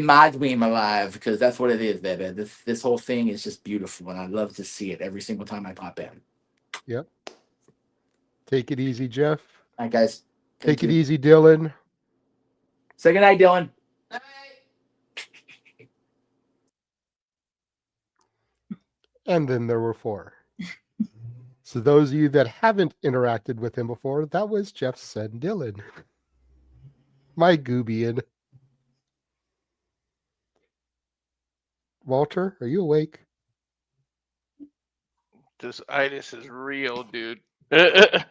my dream alive because that's what it is, baby. This whole thing is just beautiful and I love to see it every single time I pop in. Yep. Take it easy, Jeff. All right, guys. Take it easy, Dylan. Say good night, Dylan. And then there were 4. So those of you that haven't interacted with him before, that was Jeff's son, Dylan. My Goobian. Walter, are you awake? This itis is real, dude. I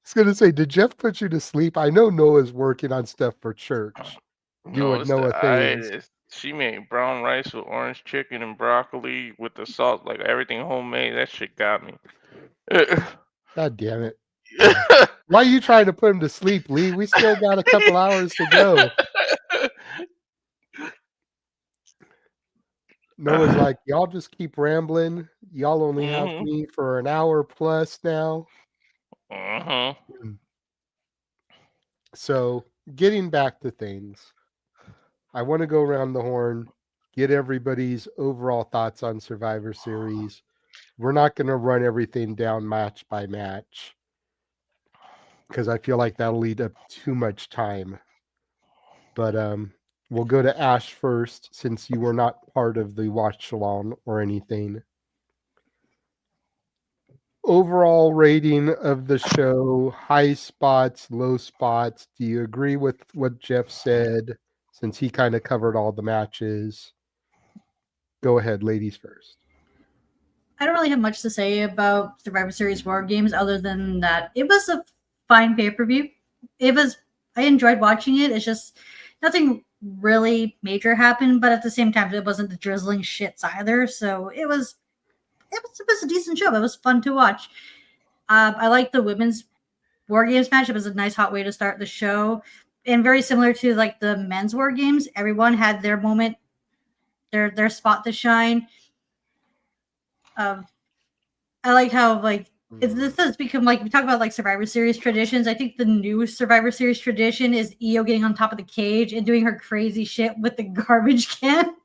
was going to say, did Jeff put you to sleep? I know Noah's working on stuff for church. Doing Noah things. She made brown rice with orange chicken and broccoli with the salt, like everything homemade. That shit got me. God damn it. Why are you trying to put him to sleep, Lee? We still got a couple hours to go. Noah's like, y'all just keep rambling. Y'all only have me for an hour plus now. So, getting back to things, I want to go around the horn, get everybody's overall thoughts on Survivor Series. We're not going to run everything down match by match because I feel like that'll lead up too much time. But we'll go to Ash first since you were not part of the watch along or anything. Overall rating of the show, high spots, low spots. Do you agree with what Jeff said since he kind of covered all the matches? Go ahead, ladies first. I don't really have much to say about Survivor Series War Games other than that it was a fine pay-per-view. I enjoyed watching it. It's just nothing really major happened, but at the same time, it wasn't the drizzling shits either. So it was a decent show. It was fun to watch. I like the women's War Games match. It was a nice hot way to start the show, and very similar to like the men's War Games. Everyone had their moment, their spot to shine. I like how like this has become like we talk about like Survivor Series traditions. I think the new Survivor Series tradition is Io getting on top of the cage and doing her crazy shit with the garbage can,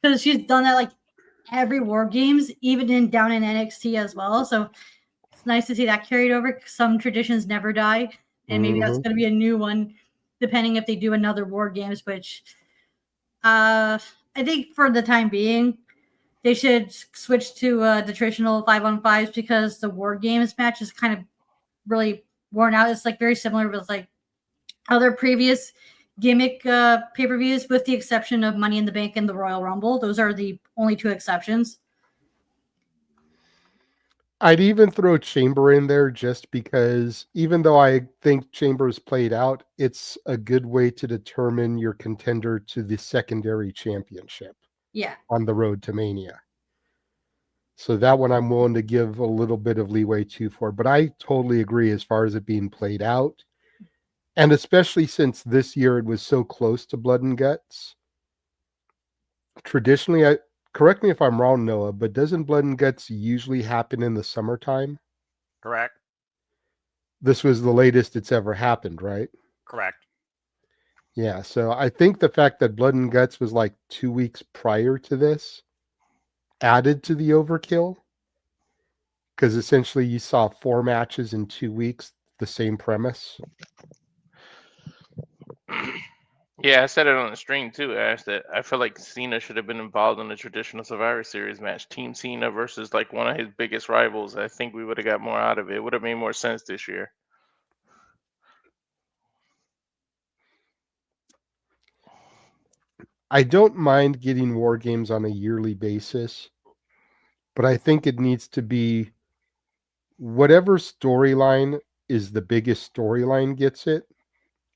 because she's done that like every War Games, even down in NXT as well. So it's nice to see that carried over. Some traditions never die, and maybe that's going to be a new one, depending if they do another War Games. Which I think for the time being, they should switch to the traditional 5-on-5s, because the War Games match is kind of really worn out. It's like very similar with like other previous gimmick pay-per-views, with the exception of Money in the Bank and the Royal Rumble. Those are the only two exceptions. I'd even throw Chamber in there, just because even though I think Chamber's played out, it's a good way to determine your contender to the secondary championship. Yeah. On the road to Mania. So that one I'm willing to give a little bit of leeway to for, but I totally agree as far as it being played out. And especially since this year it was so close to Blood and Guts. Traditionally, correct me if I'm wrong, Noah, but doesn't Blood and Guts usually happen in the summertime? Correct. This was the latest it's ever happened, right? Correct. Yeah, so I think the fact that Blood and Guts was like 2 weeks prior to this added to the overkill, because essentially you saw 4 matches in 2 weeks, the same premise. Yeah, I said it on the stream too, Ash, that I feel like Cena should have been involved in the traditional Survivor Series match. Team Cena versus like one of his biggest rivals. I think we would have got more out of it. It would have made more sense this year. I don't mind getting War Games on a yearly basis, but I think it needs to be whatever storyline is the biggest storyline gets it,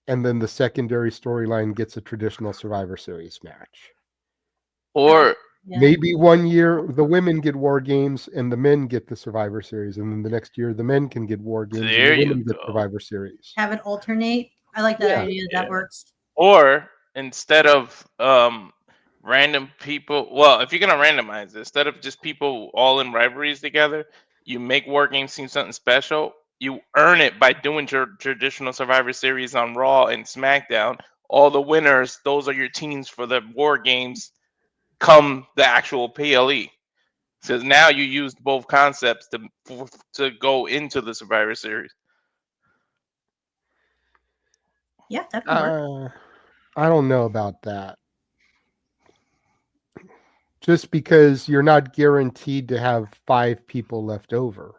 and then the secondary storyline gets a traditional Survivor Series match. Or maybe one year the women get War Games and the men get the Survivor Series, and then the next year the men can get War Games and the women get Survivor Series. Have it alternate. I like that idea. That works. Or instead of random people, well, if you're gonna randomize it, instead of just people all in rivalries together, you make War Games seem something special. You earn it by doing your traditional Survivor Series on Raw and SmackDown. All the winners, those are your teams for the War Games come the actual PLE. Because now you used both concepts to go into the Survivor Series. Yeah, that could work. I don't know about that. Just because you're not guaranteed to have 5 people left over.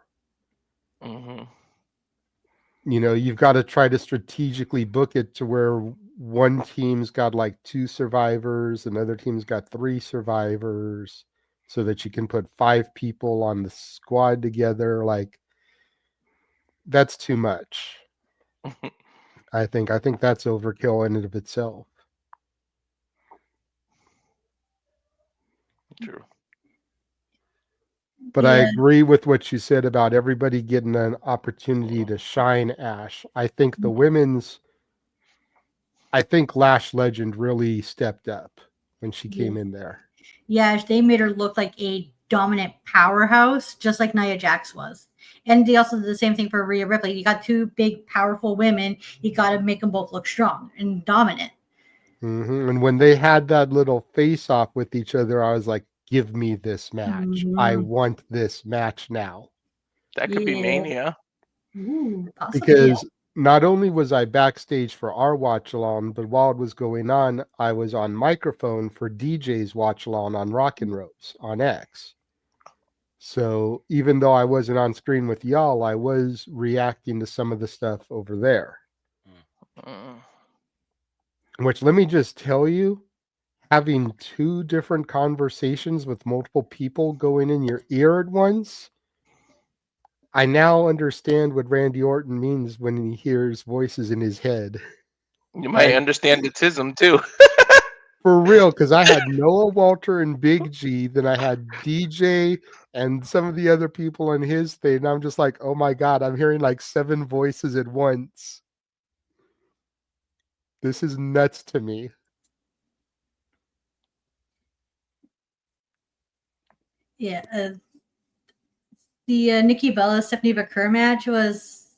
You know, you've got to try to strategically book it to where one team's got like 2 survivors, another team's got 3 survivors, so that you can put 5 people on the squad together. Like, that's too much. I think that's overkill in and of itself. True. But I agree with what you said about everybody getting an opportunity to shine, Ash. I think the women's, I think Lash Legend really stepped up when she came in there. Yeah, they made her look like a dominant powerhouse, just like Nia Jax was. And they also did the same thing for Rhea Ripley. You got 2 big, powerful women. You got to make them both look strong and dominant. And when they had that little face-off with each other, I was like, give me this match. I want this match now. That could be Mania. Ooh, because not only was I backstage for our watch-along, but while it was going on, I was on microphone for DJ's watch-along on Rockin' Ropes on X. So even though I wasn't on screen with y'all, I was reacting to some of the stuff over there. Which, let me just tell you, having 2 different conversations with multiple people going in your ear at once, I now understand what Randy Orton means when he hears voices in his head. You might understand the tism too. For real, because I had Noah, Walter, and Big G. Then I had DJ and some of the other people on his thing. And I'm just like, oh my God, I'm hearing like 7 voices at once. This is nuts to me. Yeah. The Nikki Bella Stephanie Baker match was,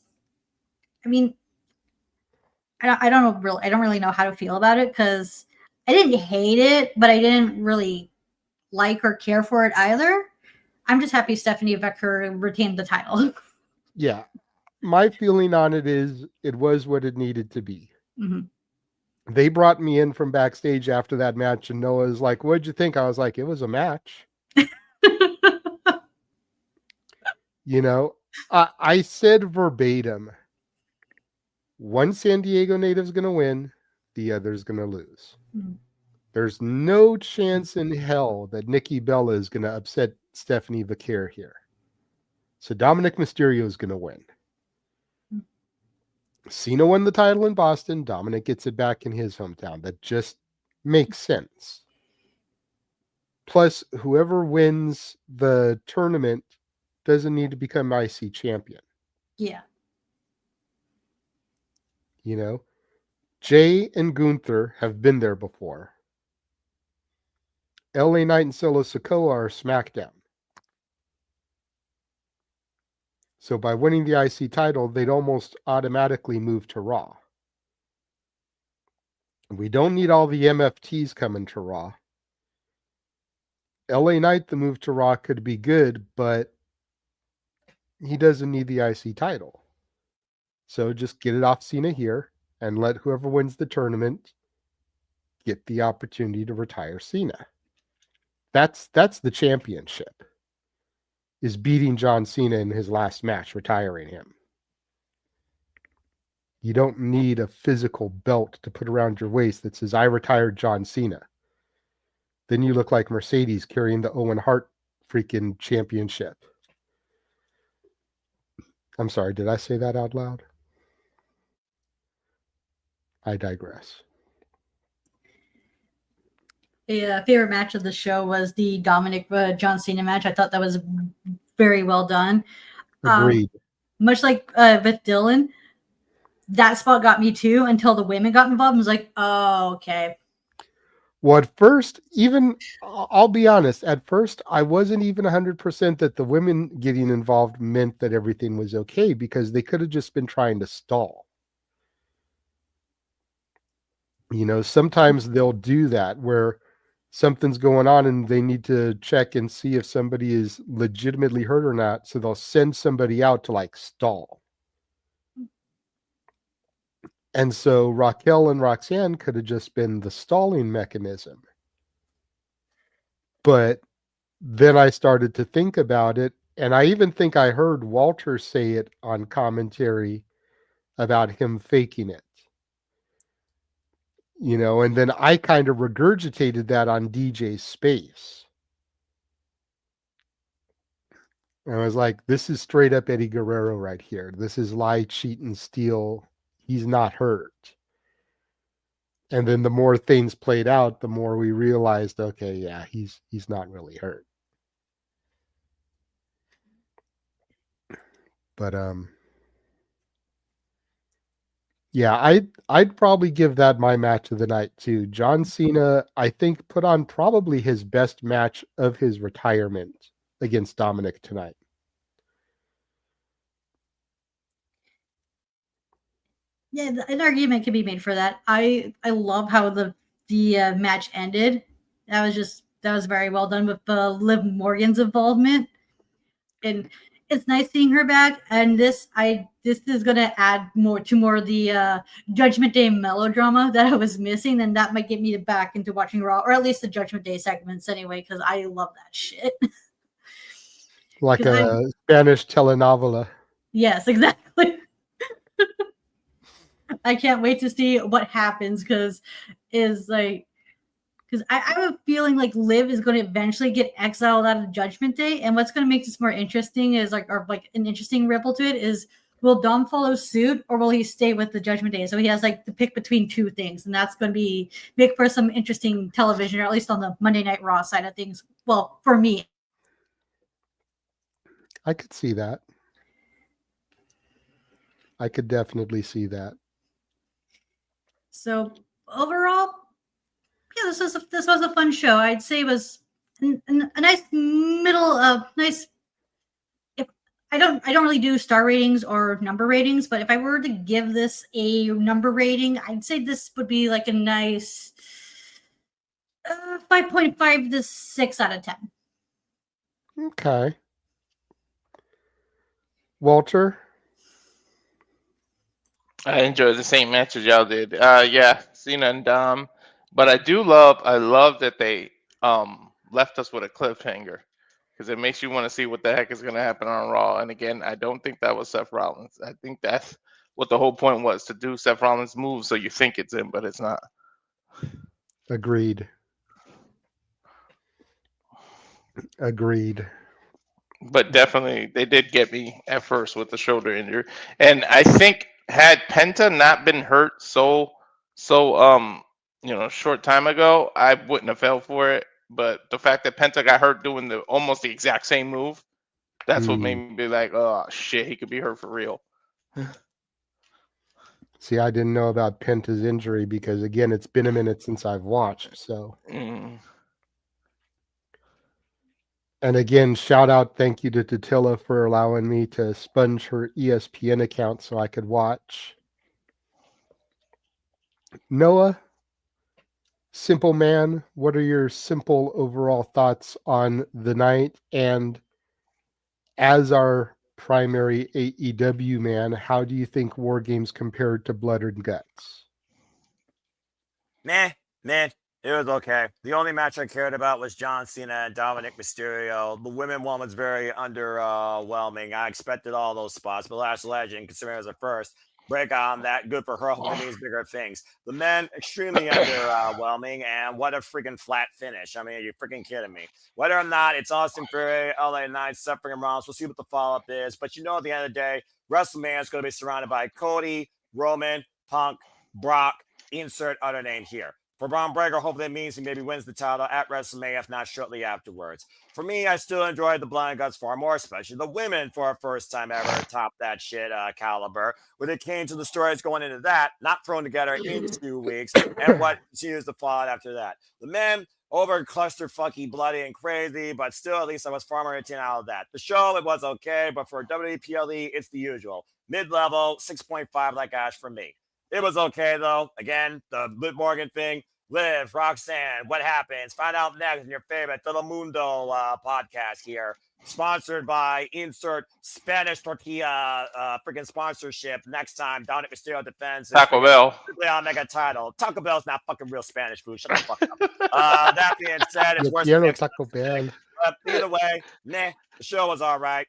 I mean, I don't really know how to feel about it because I didn't hate it, but I didn't really like or care for it either. I'm just happy Stephanie Baker retained the title. Yeah. My feeling on it is it was what it needed to be. Mm-hmm. They brought me in from backstage after that match, and Noah's like, what'd you think? I was like, it was a match. You know, I said verbatim, one San Diego native's going to win, the other's going to lose. Mm-hmm. There's no chance in hell that Nikki Bella is going to upset Stephanie Baker here. So Dominic Mysterio is going to win. Cena won the title in Boston. Dominic gets it back in his hometown. That just makes sense. Plus, whoever wins the tournament doesn't need to become IC champion. Yeah. You know, Jay and Gunther have been there before. LA Knight and Solo Sikoa are SmackDown. So by winning the IC title, they'd almost automatically move to Raw. We don't need all the MFTs coming to Raw. LA Knight, the move to Raw could be good, but he doesn't need the IC title. So just get it off Cena here and let whoever wins the tournament get the opportunity to retire Cena. That's the championship. Is beating John Cena in his last match, retiring him. You don't need a physical belt to put around your waist that says, I retired John Cena. Then you look like Mercedes carrying the Owen Hart freaking championship. I'm sorry, did I say that out loud? I digress. The favorite match of the show was the Dominic John Cena match. I thought that was very well done. Agreed. Much like with Dylan, that spot got me too until the women got involved. I was like, oh, okay. Well, at first, even, I'll be honest, at first, I wasn't even 100% that the women getting involved meant that everything was okay because they could have just been trying to stall. You know, sometimes they'll do that where something's going on and they need to check and see if somebody is legitimately hurt or not. So they'll send somebody out to like stall. And so Raquel and Roxanne could have just been the stalling mechanism. But then I started to think about it. And I even think I heard Walter say it on commentary about him faking it. You know, and then I kind of regurgitated that on DJ's space. And I was like, this is straight up Eddie Guerrero right here. This is lie, cheat, and steal. He's not hurt. And then the more things played out, the more we realized, okay, yeah, he's not really hurt. But yeah, I'd probably give that my match of the night too. John Cena, I think, put on probably his best match of his retirement against Dominic tonight. Yeah, an argument can be made for that. I love how the match ended. That was very well done with Liv Morgan's involvement, and it's nice seeing her back. And this is gonna add more of the Judgment Day melodrama that I was missing, and that might get me back into watching Raw, or at least the Judgment Day segments anyway, because I love that shit. Like a Spanish telenovela. Yes, exactly. I can't wait to see what happens because I have a feeling like Liv is going to eventually get exiled out of Judgment Day, and what's going to make this more interesting is an interesting ripple to it is will Dom follow suit or will he stay with the Judgment Day? So he has like to pick between two things, and that's going to make for some interesting television, or at least on the Monday Night Raw side of things. Well, for me, I could see that. I could definitely see that. So overall, yeah, this was a fun show. I'd say it was a nice nice. If I don't really do star ratings or number ratings, but if I were to give this a number rating, I'd say this would be like a nice 5.5 to 6 out of 10. Okay. Walter? I enjoyed the same match as y'all did. Yeah, Cena and Dom. But I love that they left us with a cliffhanger, because it makes you want to see what the heck is going to happen on Raw. And again, I don't think that was Seth Rollins. I think that's what the whole point was, to do Seth Rollins' move so you think it's him, but it's not. Agreed. But definitely, they did get me at first with the shoulder injury. And I think had Penta not been hurt so short time ago, I wouldn't have fell for it. But the fact that Penta got hurt doing almost the exact same move, that's what made me be like, oh shit, he could be hurt for real. See, I didn't know about Penta's injury because, again, it's been a minute since I've watched. So, And again, shout out, thank you to Totila for allowing me to sponge her ESPN account so I could watch. Noah, simple man, what are your simple overall thoughts on the night? And as our primary AEW man, how do you think War Games compared to Blood and Guts? Meh. It was okay. The only match I cared about was John Cena and Dominic Mysterio. The women one was very underwhelming. I expected all those spots, but Last Legend, considering it was a first, break on that. Good for her. Hopefully means bigger things. The men, extremely underwhelming, and what a freaking flat finish. I mean, are you freaking kidding me? Whether or not it's Austin Fury, LA Knight, Suffering and Rollins, we'll see what the follow-up is. But at the end of the day, WrestleMania is going to be surrounded by Cody, Roman, Punk, Brock, insert other name here. For Braun Breaker, hopefully it means he maybe wins the title at WrestleMania, if not shortly afterwards. For me, I still enjoyed the Blood and Guts far more, especially the women for a first time ever top that shit caliber. When it came to the stories going into that, not thrown together in 2 weeks, and what continues to fall after that. The men, over clusterfucky, bloody, and crazy, but still, at least I was far more entertained out of that. The show, it was okay, but for WWPLE, it's the usual. Mid-level, 6.5 like Ash for me. It was okay, though. Again, the Liv Morgan thing. Liv, Roxanne, what happens? Find out next in your favorite Telemundo podcast here. Sponsored by insert Spanish tortilla freaking sponsorship next time. Dominic Mysterio defends Taco Bell. I'll make a title. Taco Bell's not fucking real Spanish food. Shut the fuck up. That being said, it's worse than Taco Bell. Either way, the show was all right.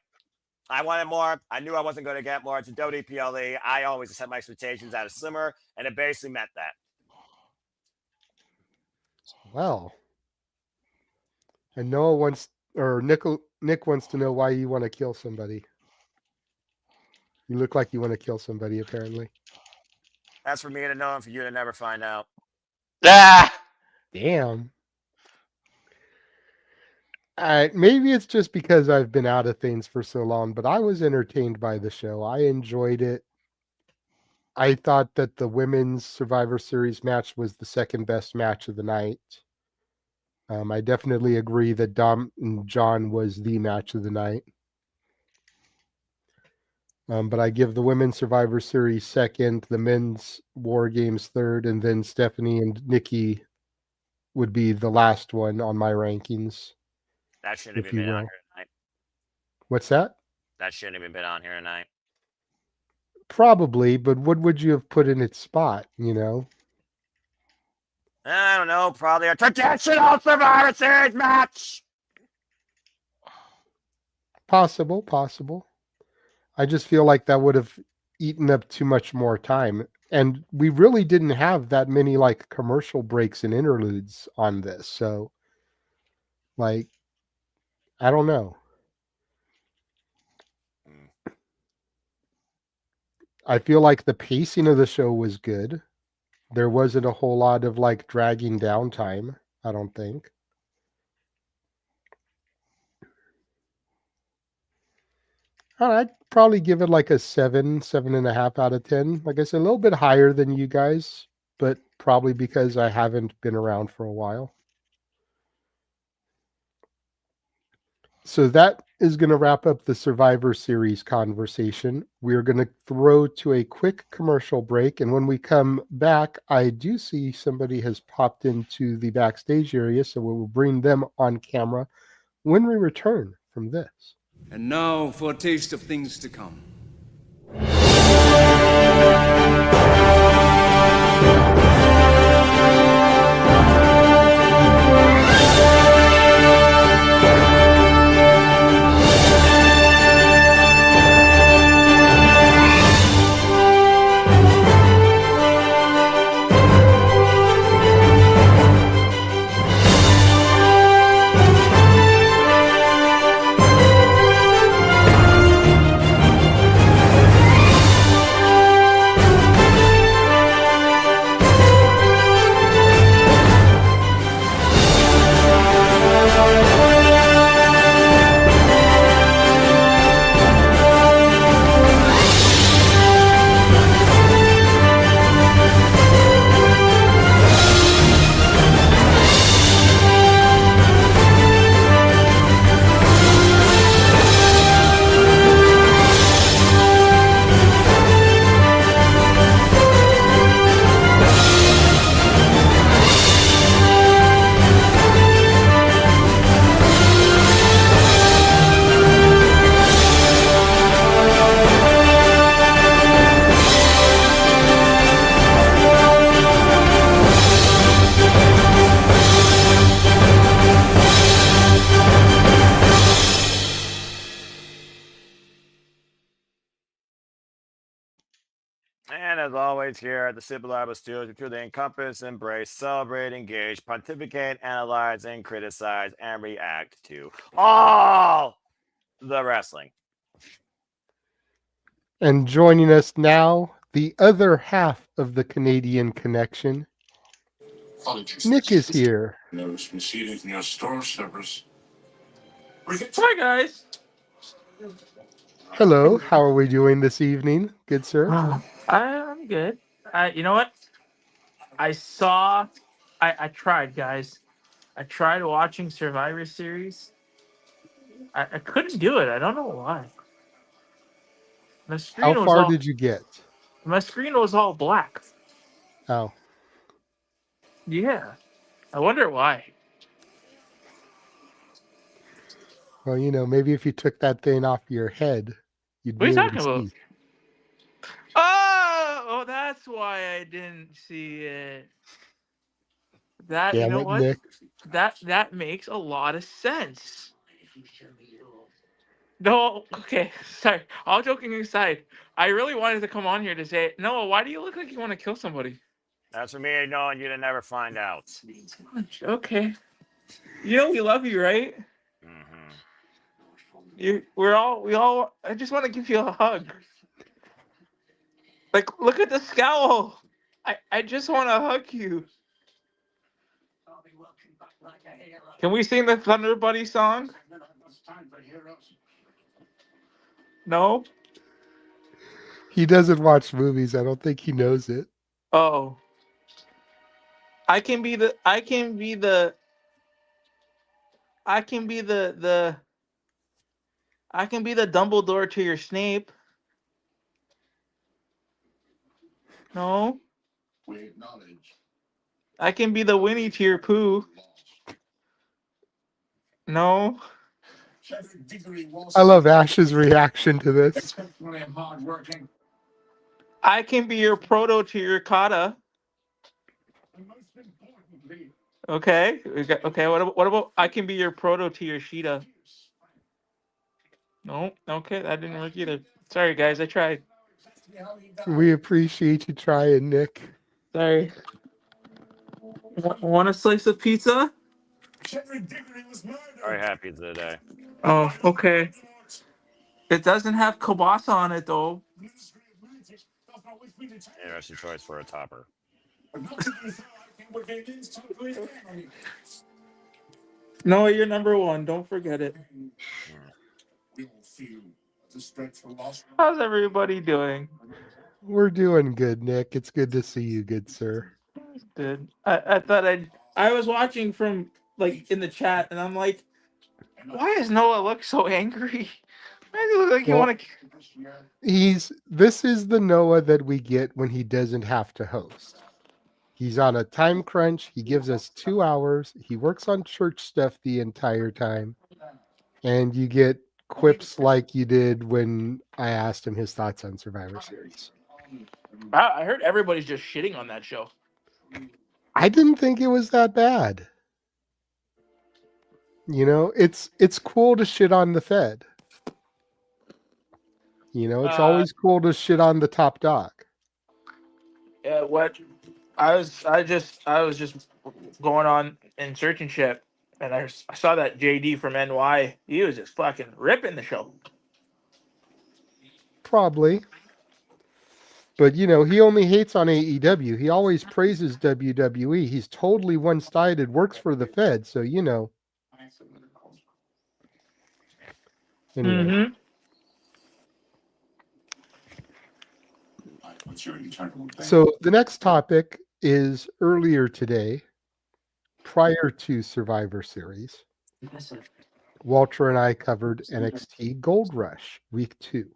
I wanted more. I knew I wasn't going to get more. It's a WPLE. I always set my expectations at a simmer, and it basically met that. Well, and Nick wants to know why you want to kill somebody. You look like you want to kill somebody, apparently. That's for me to know and for you to never find out. Damn. Maybe it's just because I've been out of things for so long, but I was entertained by the show. I enjoyed it. I thought that the women's Survivor Series match was the second best match of the night. I definitely agree that Dom and John was the match of the night. But I give the women's Survivor Series second, the men's War Games third, and then Stephanie and Nikki would be the last one on my rankings. That shouldn't have been on here tonight. What's that? That shouldn't have been on here tonight. Probably, but what would you have put in its spot, you know? I don't know. Probably a traditional Survivor Series match. Possible. I just feel like that would have eaten up too much more time. And we really didn't have that many like commercial breaks and interludes on this. So like, I don't know. I feel like the pacing of the show was good. There wasn't a whole lot of like dragging down time, I don't think. I'd probably give it like a 7.5 out of 10. Like I said, a little bit higher than you guys, but probably because I haven't been around for a while. So that is going to wrap up the Survivor Series conversation. We're going to throw to a quick commercial break. And when we come back, I do see somebody has popped into the backstage area. So we will bring them on camera when we return from this. And now for a taste of things to come. And as always, here at the Pappelallee Studios, we truly encompass, embrace, celebrate, engage, pontificate, analyze, and criticize, and react to all the wrestling. And joining us now, the other half of the Canadian connection, Nick is here. Hi, guys. Hello, how are we doing this evening, good sir? I'm good. You know what? I tried, guys. I tried watching Survivor Series. I couldn't do it. I don't know why. How far did you get? My screen was all black. Oh. Yeah. I wonder why. Well, you know, maybe if you took that thing off your head, you'd What are be you able to talking about? see. Oh, that's why I didn't see it. That, you Damn know it, what? Nick. That makes a lot of sense. No, okay, sorry. All joking aside, I really wanted to come on here to say, Noah, why do you look like you want to kill somebody? That's for me knowing you to never find out. Okay. You know we love you, right? Mm-hmm. I just want to give you a hug. Like, look at the scowl. I just want to hug you. Can we sing the Thunder Buddy song? No? He doesn't watch movies. I don't think he knows it. Oh. I can be the Dumbledore to your Snape. No? We acknowledge. I can be the Winnie to your Pooh. No? I love Ash's reaction to this. I can be your Proto to your Kata. Okay. Okay. What about I can be your Proto to your Sheeta? No. Okay, that didn't work either. Sorry, guys. I tried. We appreciate you trying, Nick. Sorry. Want a slice of pizza? Very happy today. Oh, okay. It doesn't have kielbasa on it though. Interesting choice for a topper. No, you're number one. Don't forget it. How's everybody doing? We're doing good, Nick. It's good to see you, good sir. Good. I thought I was watching from like in the chat, and I'm like, why does Noah look so angry? Why does he look like you Well, want to? This is the Noah that we get when he doesn't have to host. He's on a time crunch. He gives us 2 hours. He works on church stuff the entire time. And you get quips like you did when I asked him his thoughts on Survivor Series. I heard everybody's just shitting on that show. I didn't think it was that bad. You know, it's cool to shit on the Fed. You know, it's always cool to shit on the top dog. Yeah, what? I was just going on and searching shit, and I saw that JD from NY. He was just fucking ripping the show. Probably. But, you know, he only hates on AEW. He always praises WWE. He's totally one-sided, works for the Fed. So, you know. Anyway. So the next topic is earlier today, prior to Survivor Series. Walter and I covered NXT Gold Rush, week 2.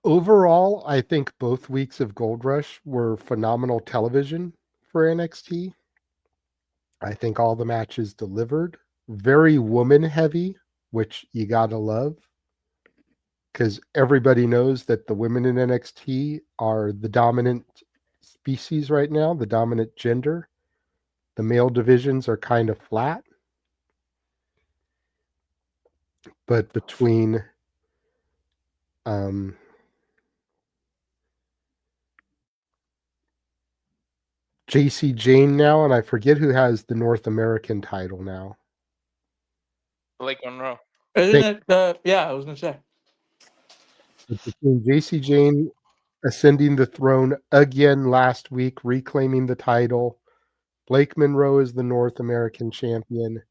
Overall, I think both weeks of Gold Rush were phenomenal television for NXT. I think all the matches delivered. Very woman heavy, which you gotta love. Because everybody knows that the women in NXT are the dominant species right now, the dominant gender. The male divisions are kind of flat. But between JC Jane now, and I forget who has the North American title now. Blake Monroe. Isn't it? Yeah, I was gonna say. Between JC Jane ascending the throne again last week, reclaiming the title. Blake Monroe is the North American champion.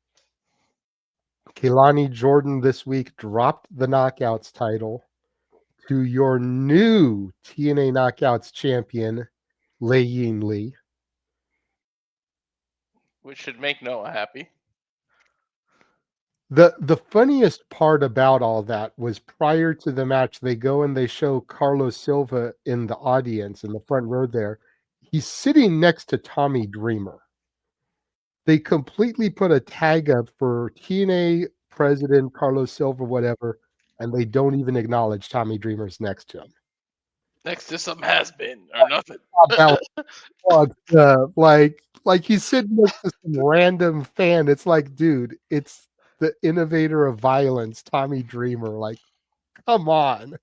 Kehlani Jordan this week dropped the Knockouts title to your new TNA Knockouts champion, Lei Yin Lee. Which should make Noah happy. The funniest part about all that was prior to the match, they go and they show Carlos Silva in the audience in the front row there. He's sitting next to Tommy Dreamer. They completely put a tag up for TNA president Carlos Silva, whatever, and they don't even acknowledge Tommy Dreamer's next to him. Next to some has-been or nothing. Like he's sitting next to some random fan. It's like, dude, it's the innovator of violence, Tommy Dreamer. Like, come on.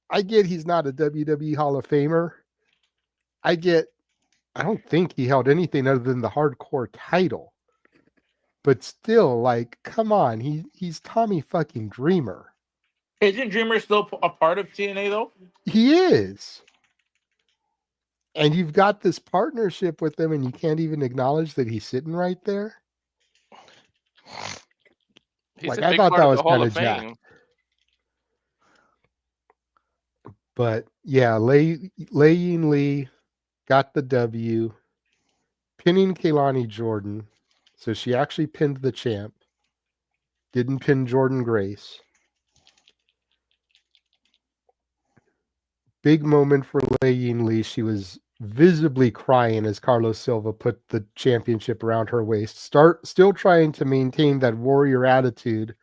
I get he's not a WWE Hall of Famer. I don't think he held anything other than the hardcore title. But still, like, come on. He's Tommy fucking Dreamer. Isn't Dreamer still a part of TNA though? He is. And you've got this partnership with him, and you can't even acknowledge that he's sitting right there. He's like, a I big thought part that of was the Hall kind of of Fame. jacked. But yeah, Lei Yin Lee got the W, pinning Kehlani Jordan. So she actually pinned the champ. Didn't pin Jordan Grace. Big moment for Lei Yin Lee. She was visibly crying as Carlos Silva put the championship around her waist. Still trying to maintain that warrior attitude,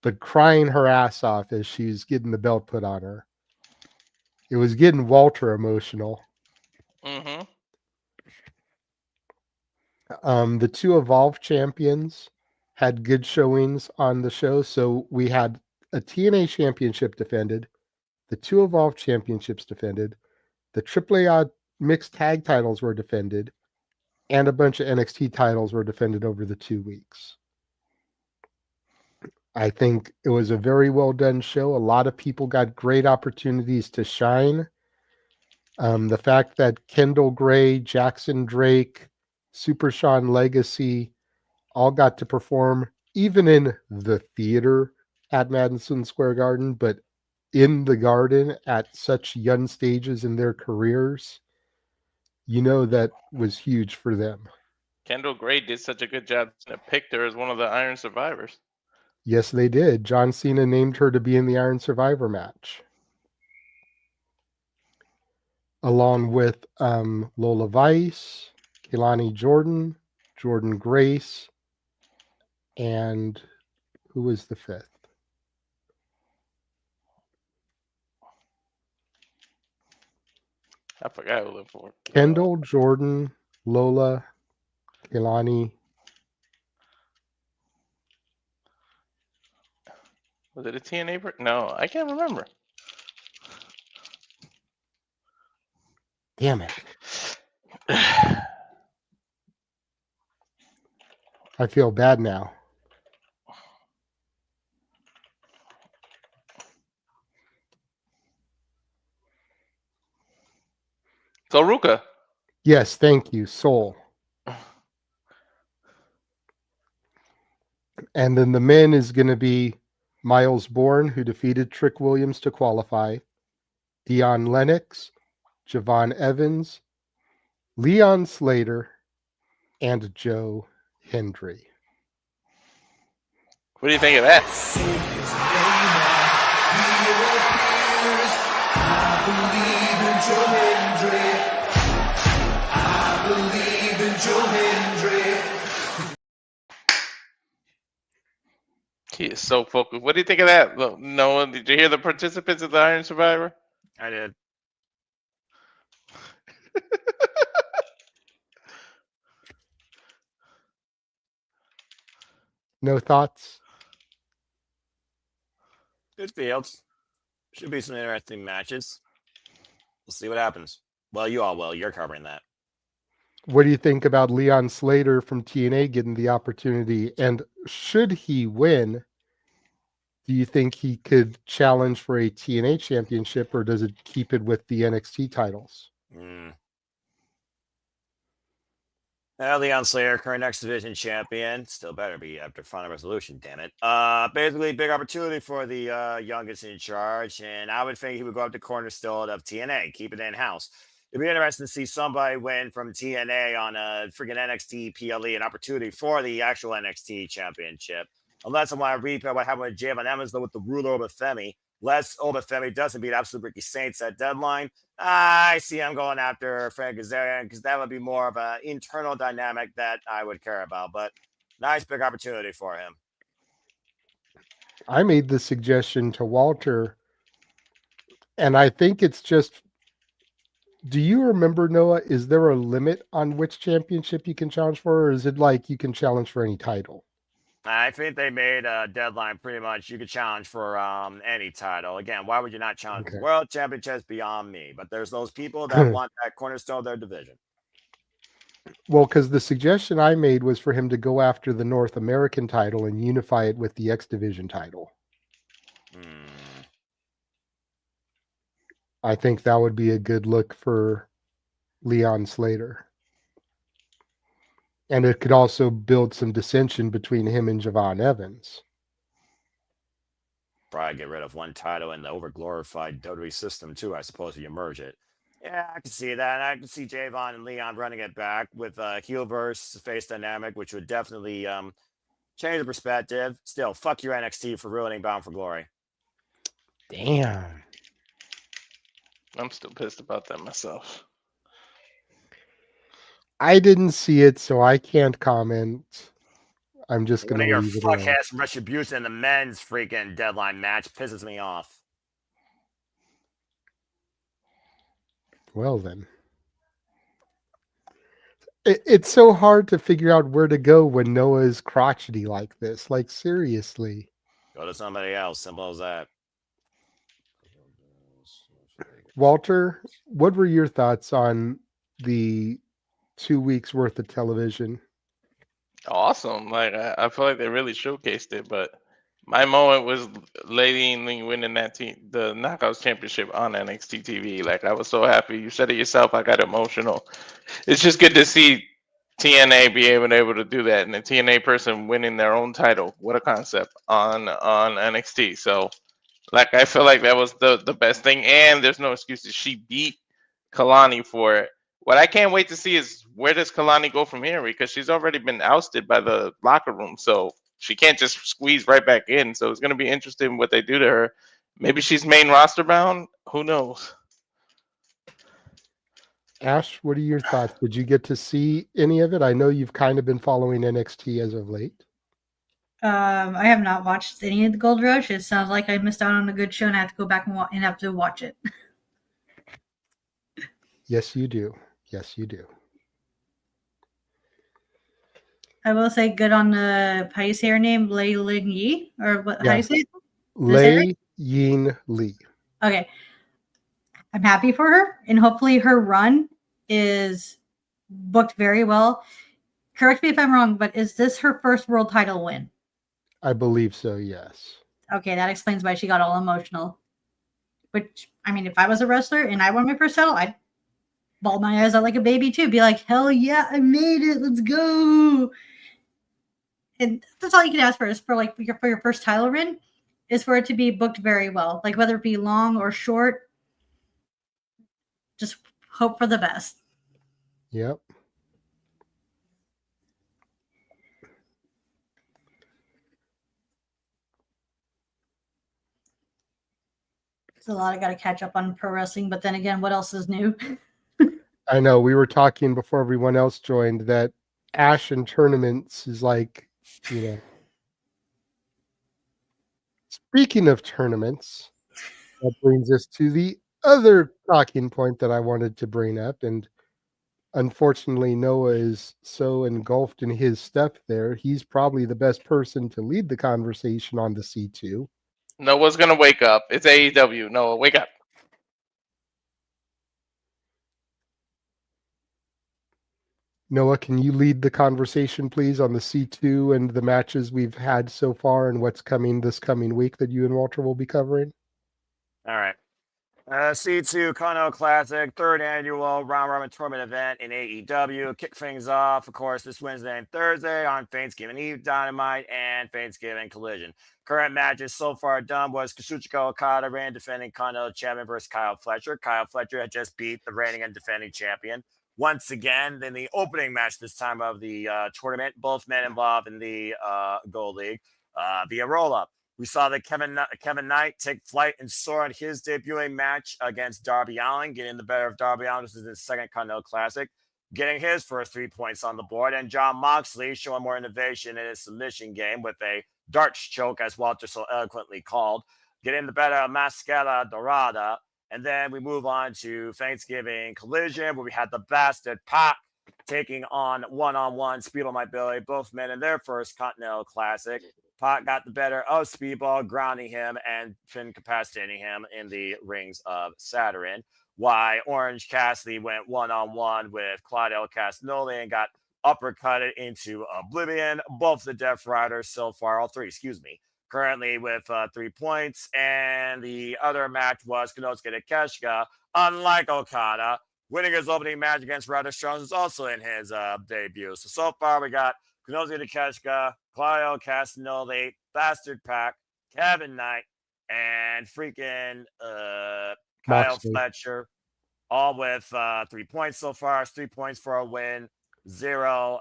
but crying her ass off as she's getting the belt put on her. It was getting Walter emotional. Mm-hmm. The two Evolve champions had good showings on the show. So we had a TNA championship defended, the two Evolve championships defended, the AAA mixed tag titles were defended, and a bunch of NXT titles were defended over the 2 weeks. I think it was a very well done show. A lot of people got great opportunities to shine. The fact that Kendall Gray, Jackson Drake, Super Sean Legacy all got to perform, even in the theater at Madison Square Garden, but in the Garden at such young stages in their careers, that was huge for them. Kendall Gray did such a good job to pick her as one of the Iron Survivors. Yes, they did. John Cena named her to be in the Iron Survivor match, along with Lola Vice, Kehlani Jordan, Jordan Grace, and who was the fifth? I forgot who lived for it. Kendall, Jordan, Lola, Kehlani. Was it a TNA? No, I can't remember. Damn it. I feel bad now. Soruka. Yes, thank you, Soul. And then the men is going to be Miles Bourne, who defeated Trick Williams to qualify, Dion Lennox, Javon Evans, Leon Slater, and Joe Hendry. What do you think of that? He is so focused. What do you think of that? Noah, did you hear the participants of the Iron Survivor? I did. No thoughts? Good fields. Should be some interesting matches. We'll see what happens. Well, you all will. You're covering that. What do you think about Leon Slater from TNA getting the opportunity? And should he win, do you think he could challenge for a TNA championship, or does it keep it with the NXT titles? Leon Slater, current X Division champion. Still better be after final resolution, damn it. Basically, big opportunity for the youngest in charge, and I would think he would go up to cornerstone of TNA, keep it in-house. It'd be interesting to see somebody win from TNA on a freaking NXT PLE, an opportunity for the actual NXT championship. Unless I want to replay what happened with Javon Evans, though, with the ruler Obafemi. Unless Obafemi doesn't beat Absolute Ricky Saints at deadline, I see him going after Frank Kazarian, because that would be more of an internal dynamic that I would care about. But nice big opportunity for him. I made the suggestion to Walter, and I think it's just, do you remember, Noah, is there a limit on which championship you can challenge for, or is it like you can challenge for any title? I think they made a deadline pretty much. You could challenge for any title. Again, why would you not challenge for world championships beyond me? But there's those people that want that cornerstone of their division. Well, because the suggestion I made was for him to go after the North American title and unify it with the X Division title. I think that would be a good look for Leon Slater. And it could also build some dissension between him and Javon Evans. Probably get rid of one title in the overglorified WWE system, too, I suppose, if you merge it. Yeah, I can see that. I can see Javon and Leon running it back with heel versus face dynamic, which would definitely change the perspective. Still, fuck your NXT for ruining Bound for Glory. Damn. I'm still pissed about that myself. I didn't see it, so I can't comment. I'm just going to Your leave it alone. fuck-ass retribution in the men's freaking deadline match pisses me off. Well, then. It's so hard to figure out where to go when Noah is crotchety like this. Like, seriously. Go to somebody else. Simple as that. Walter, what were your thoughts on the 2 weeks worth of television? Awesome. Like, I feel like they really showcased it, but My moment was Lady Lee winning the Knockouts Championship on NXT TV. Like, I was so happy. You said it yourself. I got emotional. It's just good to see TNA be able to do that, and the TNA person winning their own title. What a concept on NXT. So, like, I feel like that was the best thing, and there's no excuses. She beat Kalani for it. What I can't wait to see is where does Kalani go from here, because she's already been ousted by the locker room. So she can't just squeeze right back in. So it's going to be interesting what they do to her. Maybe she's main roster bound. Who knows? Ash, what are your thoughts? Did you get to see any of it? I know you've kind of been following NXT as of late. I have not watched any of the Gold Rush. It sounds like I missed out on a good show, and I have to go back and have to watch it. Yes, you do. Yes, you do. I will say good on the, how do you say her name? Lei Ling Yi? Or what? How do you say it? Lei Yin Lee. Okay. I'm happy for her, and hopefully her run is booked very well. Correct me if I'm wrong, but is this her first world title win? I believe so, yes. Okay, that explains why she got all emotional. Which, I mean, if I was a wrestler and I won my first title, I'd bawl my eyes out like a baby too. Be like, hell yeah, I made it. Let's go. And that's all you can ask for, is for like for your first title win, is for it to be booked very well. Like, whether it be long or short, just hope for the best. Yep. It's a lot I got to catch up on pro wrestling, but then again, what else is new? I know we were talking before everyone else joined that Ash in tournaments is like, you know. Speaking of tournaments, that brings us to the other talking point that I wanted to bring up. And unfortunately, Noah is so engulfed in his stuff there. He's probably the best person to lead the conversation on the C2. Noah's going to wake up. It's AEW. Noah, wake up. Noah, can you lead the conversation, please, on the C2 and the matches we've had so far and what's coming this coming week that you and Walter will be covering? All right. C2 Continental Classic, third annual round robin tournament event in AEW. Kick things off, of course, this Wednesday and Thursday on Thanksgiving Eve Dynamite and Thanksgiving Collision. Current matches so far done was Kazuchika Okada ran defending Continental champion versus Kyle Fletcher. Kyle Fletcher had just beat the reigning and defending champion once again in the opening match this time of the tournament. Both men involved in the Gold League via roll-up. We saw that Kevin Knight take flight and soar on his debuting match against Darby Allin, getting the better of Darby Allin. This is his second Continental Classic, getting his first 3 points on the board. And Jon Moxley showing more innovation in his submission game with a darts choke, as Walter so eloquently called, getting the better of Mascara Dorada. And then we move on to Thanksgiving Collision, where we had the Bastard Pac taking on one-on-one Speedball My Billy, both men in their first Continental Classic. Pac got the better of Speedball, grounding him and incapacitating him in the rings of Saturn. Why Orange Cassidy went one-on-one with Claudio Castagnoli and got uppercutted into oblivion. Both the Death Riders so far, all three, currently with 3 points. And the other match was Konosuke Takeshita, unlike Okada, winning his opening match against Ryder Strong, is also in his debut. So far we got Konosuke Takeshita, Claudio Castagnoli, Bastard Pac, Kevin Knight, and freaking Kyle Fletcher, all with 3 points so far. It's 3 points for a win, 0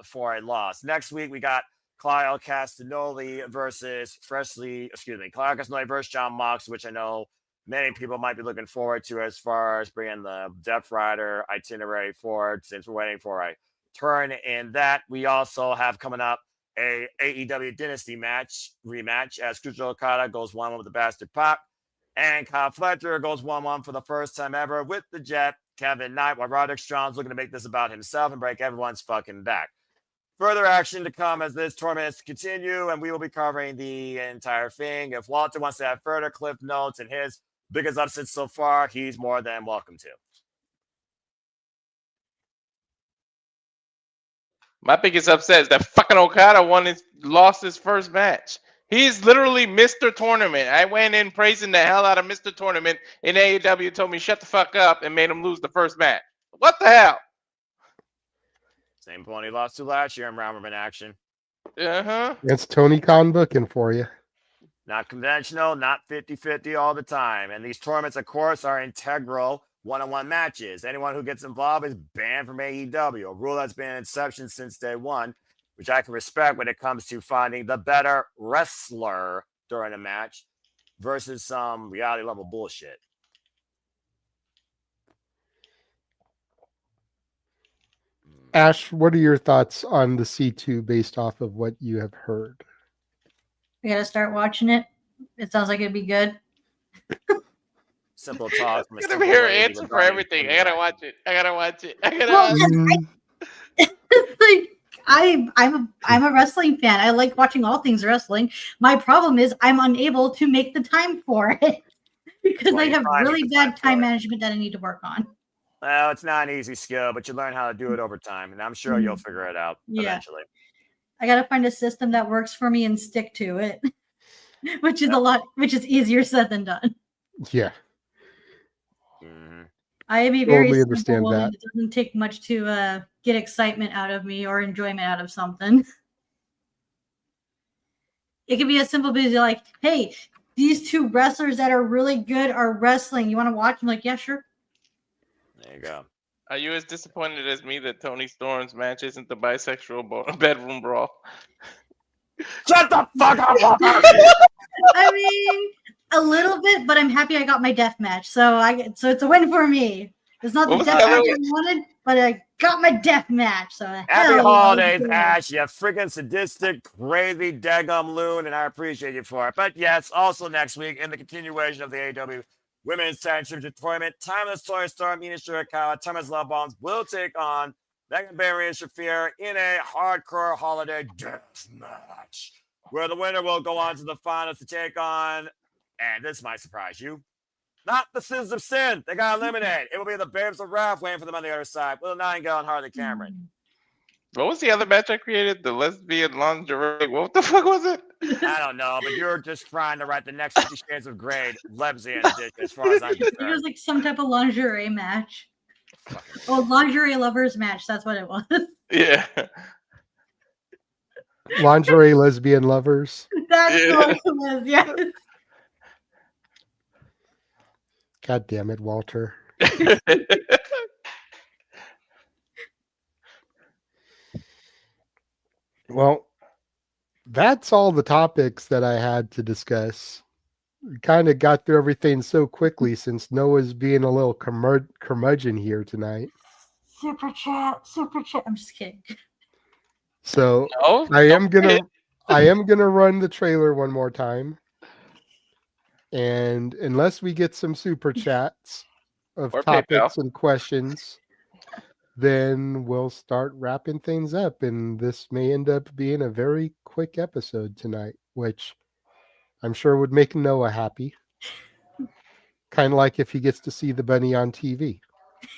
for a loss. Next week we got Claudio Castagnoli versus Claudio Castagnoli versus Jon Moxley, which I know many people might be looking forward to as far as bringing the Death Rider itinerary forward, since we're waiting for a turn in that. We also have coming up a AEW Dynasty rematch as Kazuchika Okada goes 1-1 with the Bastard Pac, and Kyle Fletcher goes 1-1 for the first time ever with the Jet, Kevin Knight, while Roderick Strong's looking to make this about himself and break everyone's fucking back. Further action to come as this tournament is to continue, and we will be covering the entire thing. If Walter wants to have further cliff notes and his biggest upsets so far, he's more than welcome to. My biggest upset is that fucking Okada lost his first match. He's literally Mr. Tournament. I went in praising the hell out of Mr. Tournament, and AEW told me shut the fuck up and made him lose the first match. What the hell? Same point he lost to last year in round robin action. Uh-huh. That's Tony Khan booking for you. Not conventional, not 50-50 all the time. And these tournaments, of course, are integral one-on-one matches. Anyone who gets involved is banned from AEW, a rule that's been in inception since day one, which I can respect when it comes to finding the better wrestler during a match versus some reality level bullshit. Ash, what are your thoughts on the C2 based off of what you have heard? We gotta start watching it. It sounds like it'd be good. Simple talk. I'm gonna hear an answer for everything. I gotta watch it. I gotta watch it. Like, I'm a wrestling fan. I like watching all things wrestling. My problem is I'm unable to make the time for it because I have really bad time management that I need to work on. Well, it's not an easy skill, but you learn how to do it over time, and I'm sure you'll figure it out eventually. I got to find a system that works for me and stick to it, which is easier said than done. Yeah. I am a very Totally simple understand woman. that. It doesn't take much to get excitement out of me or enjoyment out of something. It can be as simple as like, hey, these two wrestlers that are really good are wrestling. You want to watch? I'm like, yeah, sure. There you go. Are you as disappointed as me that Tony Storm's match isn't the bisexual bedroom brawl? Shut the fuck up, Walter! I mean, a little bit, but I'm happy I got my death match. So it's a win for me. It's not the death match I wanted, but I got my death match. So Happy holidays, Ash. You freaking sadistic, crazy, daggum loon, and I appreciate you for it. But yes, also next week in the continuation of the AEW Women's Tag Championship Tournament, Timeless Toy Star, Mina Shirakawa, Timeless Love Bombs will take on Megan Berry and Shafir in a hardcore holiday death match, where the winner will go on to the finals to take on, and this might surprise you, not the Sins of Sin. They got eliminated. It will be the Babes of Wrath waiting for them on the other side. Will Nightingale and Harley Cameron. What was the other match I created? The lesbian lingerie. What the fuck was it? I don't know, but you're just trying to write the next 50 Shades of Grey lesbian edition as far as I'm It was concerned. like some type of lingerie match. Oh, lingerie lovers match. That's what it was. Yeah. Lingerie lesbian lovers. That's what it was. Yeah. God damn it, Walter. Well, that's all the topics that I had to discuss. We kind of got through everything so quickly since Noah's being a little curmudgeon here tonight. Super chat. I'm just kidding. So No, I am gonna run the trailer one more time. And unless we get some super chats of Or topics PayPal. and questions, then we'll start wrapping things up. And this may end up being a very quick episode tonight, which I'm sure would make Noah happy. Kind of like if he gets to see the bunny on TV.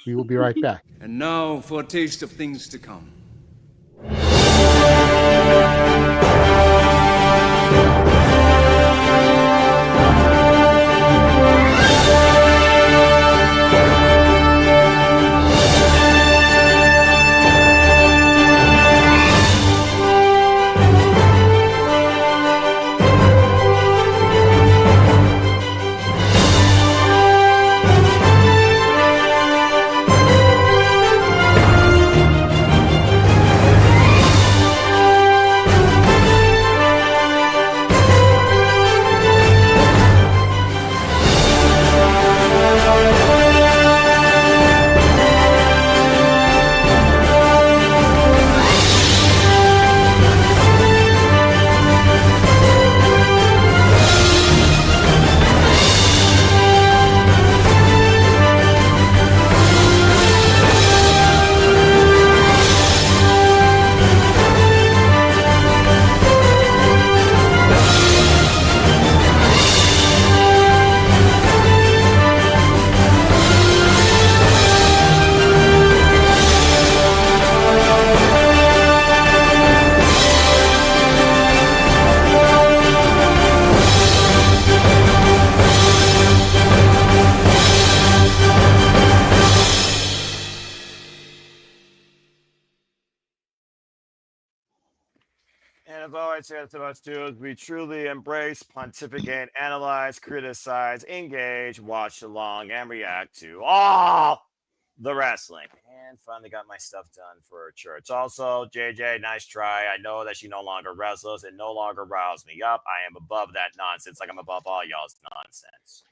We will be right back. And now for a taste of things to come. as always, here at us do is we truly embrace, pontificate, analyze, criticize, engage, watch along, and react to all the wrestling. And finally got my stuff done for church. Also, JJ, nice try. I know that she no longer wrestles and no longer riles me up. I am above that nonsense, like I'm above all y'all's nonsense.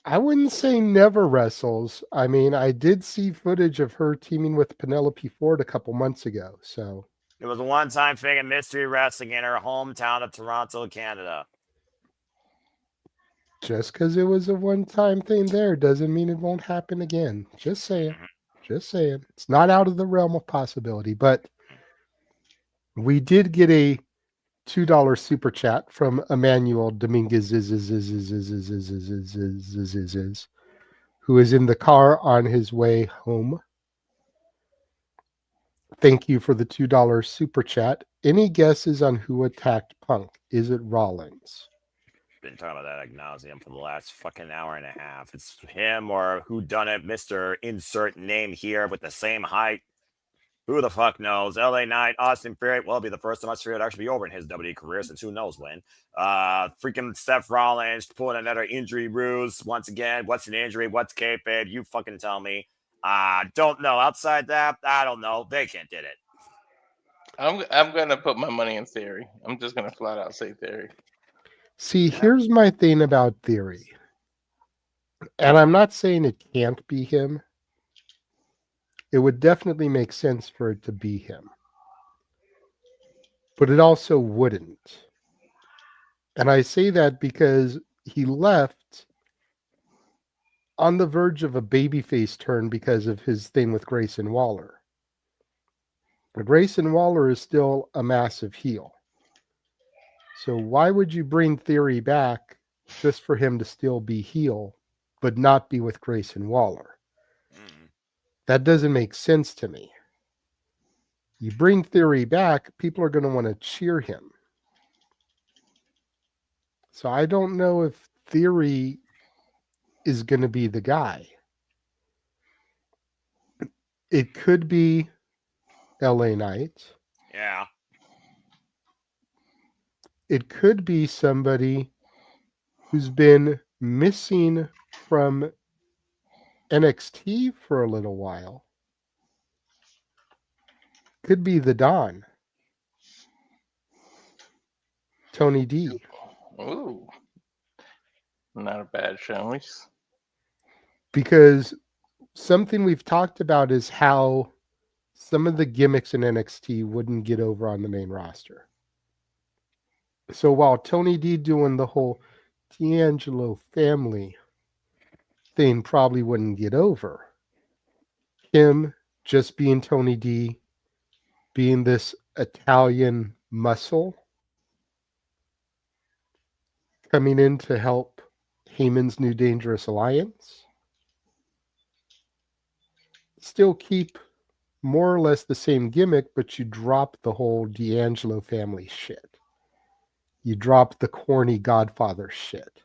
I wouldn't say never wrestles. I mean, I did see footage of her teaming with Penelope Ford a couple months ago. So it was a one-time thing in Mystery Wrestling in her hometown of Toronto, Canada. just because it was a one-time thing there doesn't mean it won't happen again. Just saying. Just saying. It's not out of the realm of possibility. But we did get a $2 super chat from Emmanuel Dominguez, who is in the car on his way home. Thank you for the $2 super chat. Any guesses on who attacked Punk? Is it Rollins? Been talking about that ad nauseum for the last fucking hour and a half. It's him or who done it, Mr. Insert name here with the same height. Who the fuck knows? LA Knight, Austin Theory. Well, it'll be the first time Austin Theory would actually be over in his WWE career since who knows when. Freaking Seth Rollins pulling another injury ruse. Once again, what's an injury? What's kayfabe? You fucking tell me. Don't know. Outside that, I don't know. Vacant did it. I'm gonna put my money in Theory. I'm just gonna flat out say Theory. See, here's my thing about Theory. And I'm not saying it can't be him. It would definitely make sense for it to be him. But it also wouldn't. And I say that because he left on the verge of a babyface turn because of his thing with Grayson Waller. But Grayson Waller is still a massive heel. So why would you bring Theory back just for him to still be heel, but not be with Grayson Waller? That doesn't make sense to me. You bring Theory back, people are going to want to cheer him. So I don't know if Theory is going to be the guy. It could be LA Knight. Yeah. It could be somebody who's been missing from NXT for a little while. Could be the Don. Tony D. Ooh. Not a bad choice. Because something we've talked about is how some of the gimmicks in NXT wouldn't get over on the main roster. So while Tony D doing the whole D'Angelo family thing probably wouldn't get over, him just being Tony D, being this Italian muscle, coming in to help Heyman's New Dangerous Alliance, still keep more or less the same gimmick, but you drop the whole D'Angelo family shit. You drop the corny Godfather shit.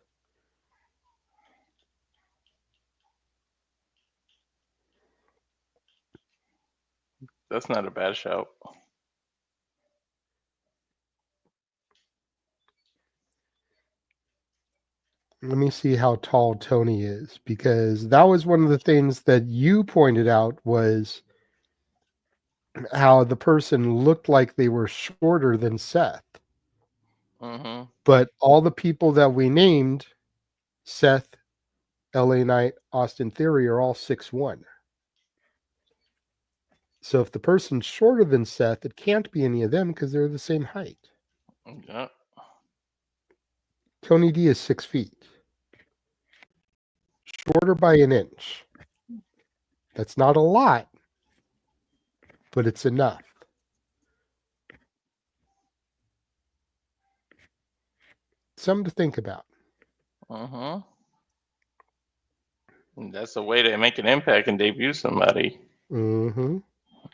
That's not a bad shout. Let me see how tall Tony is, because that was one of the things that you pointed out was how the person looked like they were shorter than Seth. Mm-hmm. But all the people that we named, Seth, LA Knight, Austin Theory, are all 6'1". So if the person's shorter than Seth, it can't be any of them because they're the same height. Yeah. Tony D is 6 feet. Shorter by an inch. That's not a lot, but it's enough. Something to think about. Uh-huh. That's a way to make an impact and debut somebody. Mm-hmm.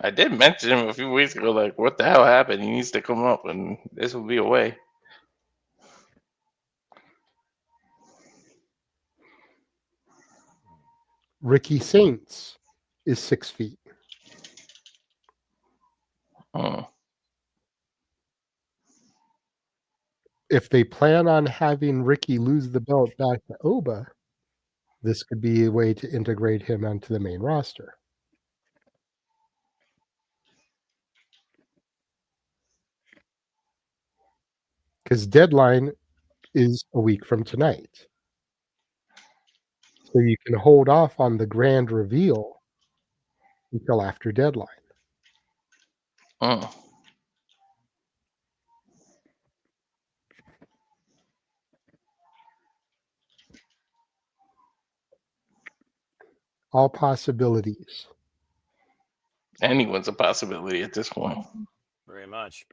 I did mention him a few weeks ago, like, what the hell happened? He needs to come up, and this will be a way. Ricky Saints is 6 feet. if they plan on having Ricky lose the belt back to Oba, this could be a way to integrate him onto the main roster. Because Deadline is a week from tonight. So you can hold off on the grand reveal until after Deadline. All possibilities. Anyone's a possibility at this point. Very much.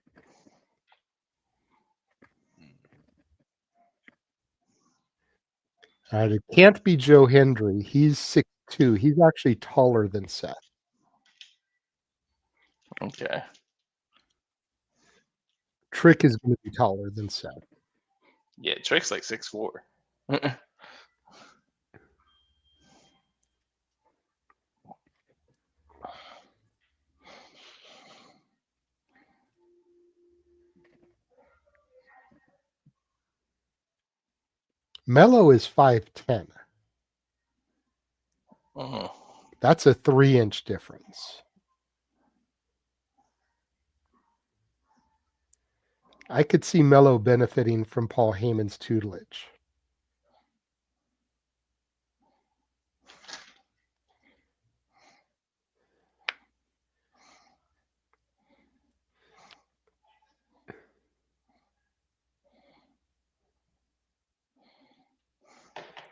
All right, it can't be Joe Hendry. He's 6'2". He's actually taller than Seth. Okay. Trick is going to be taller than Seth. Yeah, Trick's like 6'4". Mello is 5'10". That's a 3-inch difference. I could see Mello benefiting from Paul Heyman's tutelage.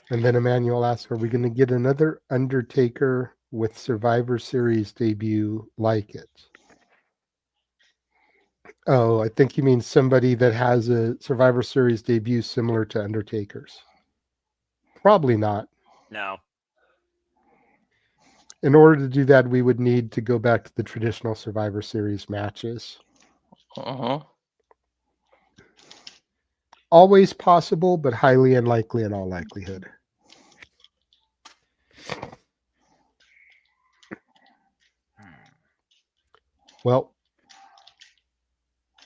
And then Emmanuel asks, are we going to get another Undertaker with Survivor Series debut like it? Oh, I think you mean somebody that has a Survivor Series debut similar to Undertaker's. Probably not. No. In order to do that, we would need to go back to the traditional Survivor Series matches. Always possible, but highly unlikely in all likelihood. Well,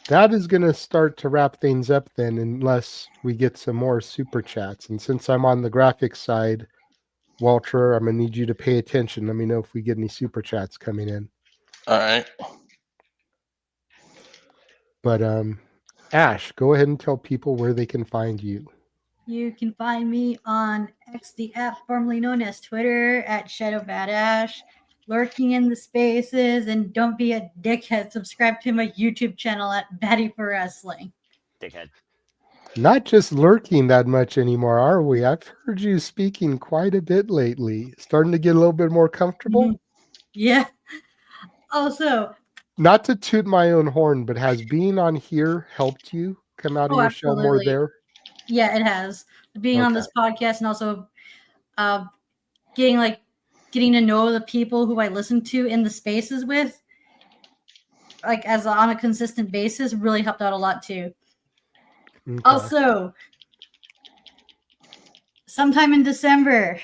that is going to start to wrap things up then, unless we get some more super chats. And since I'm on the graphics side, Walter, I'm going to need you to pay attention. Let me know if we get any super chats coming in. All right. But Ash, go ahead and tell people where they can find you. You can find me on X, the app formerly known as Twitter, at ShadowBadAsh, lurking in the spaces, and don't be a dickhead. Subscribe to my YouTube channel at Batty for Wrestling. Dickhead. Not just lurking that much anymore, are we? I've heard you speaking quite a bit lately. Starting to get a little bit more comfortable? Yeah. Also, not to toot my own horn, but has being on here helped you come out of your shell more there? Yeah, it has. Being on this podcast and also getting to know the people who I listen to in the spaces with, like as on a consistent basis, really helped out a lot too. Okay. Also, sometime in December,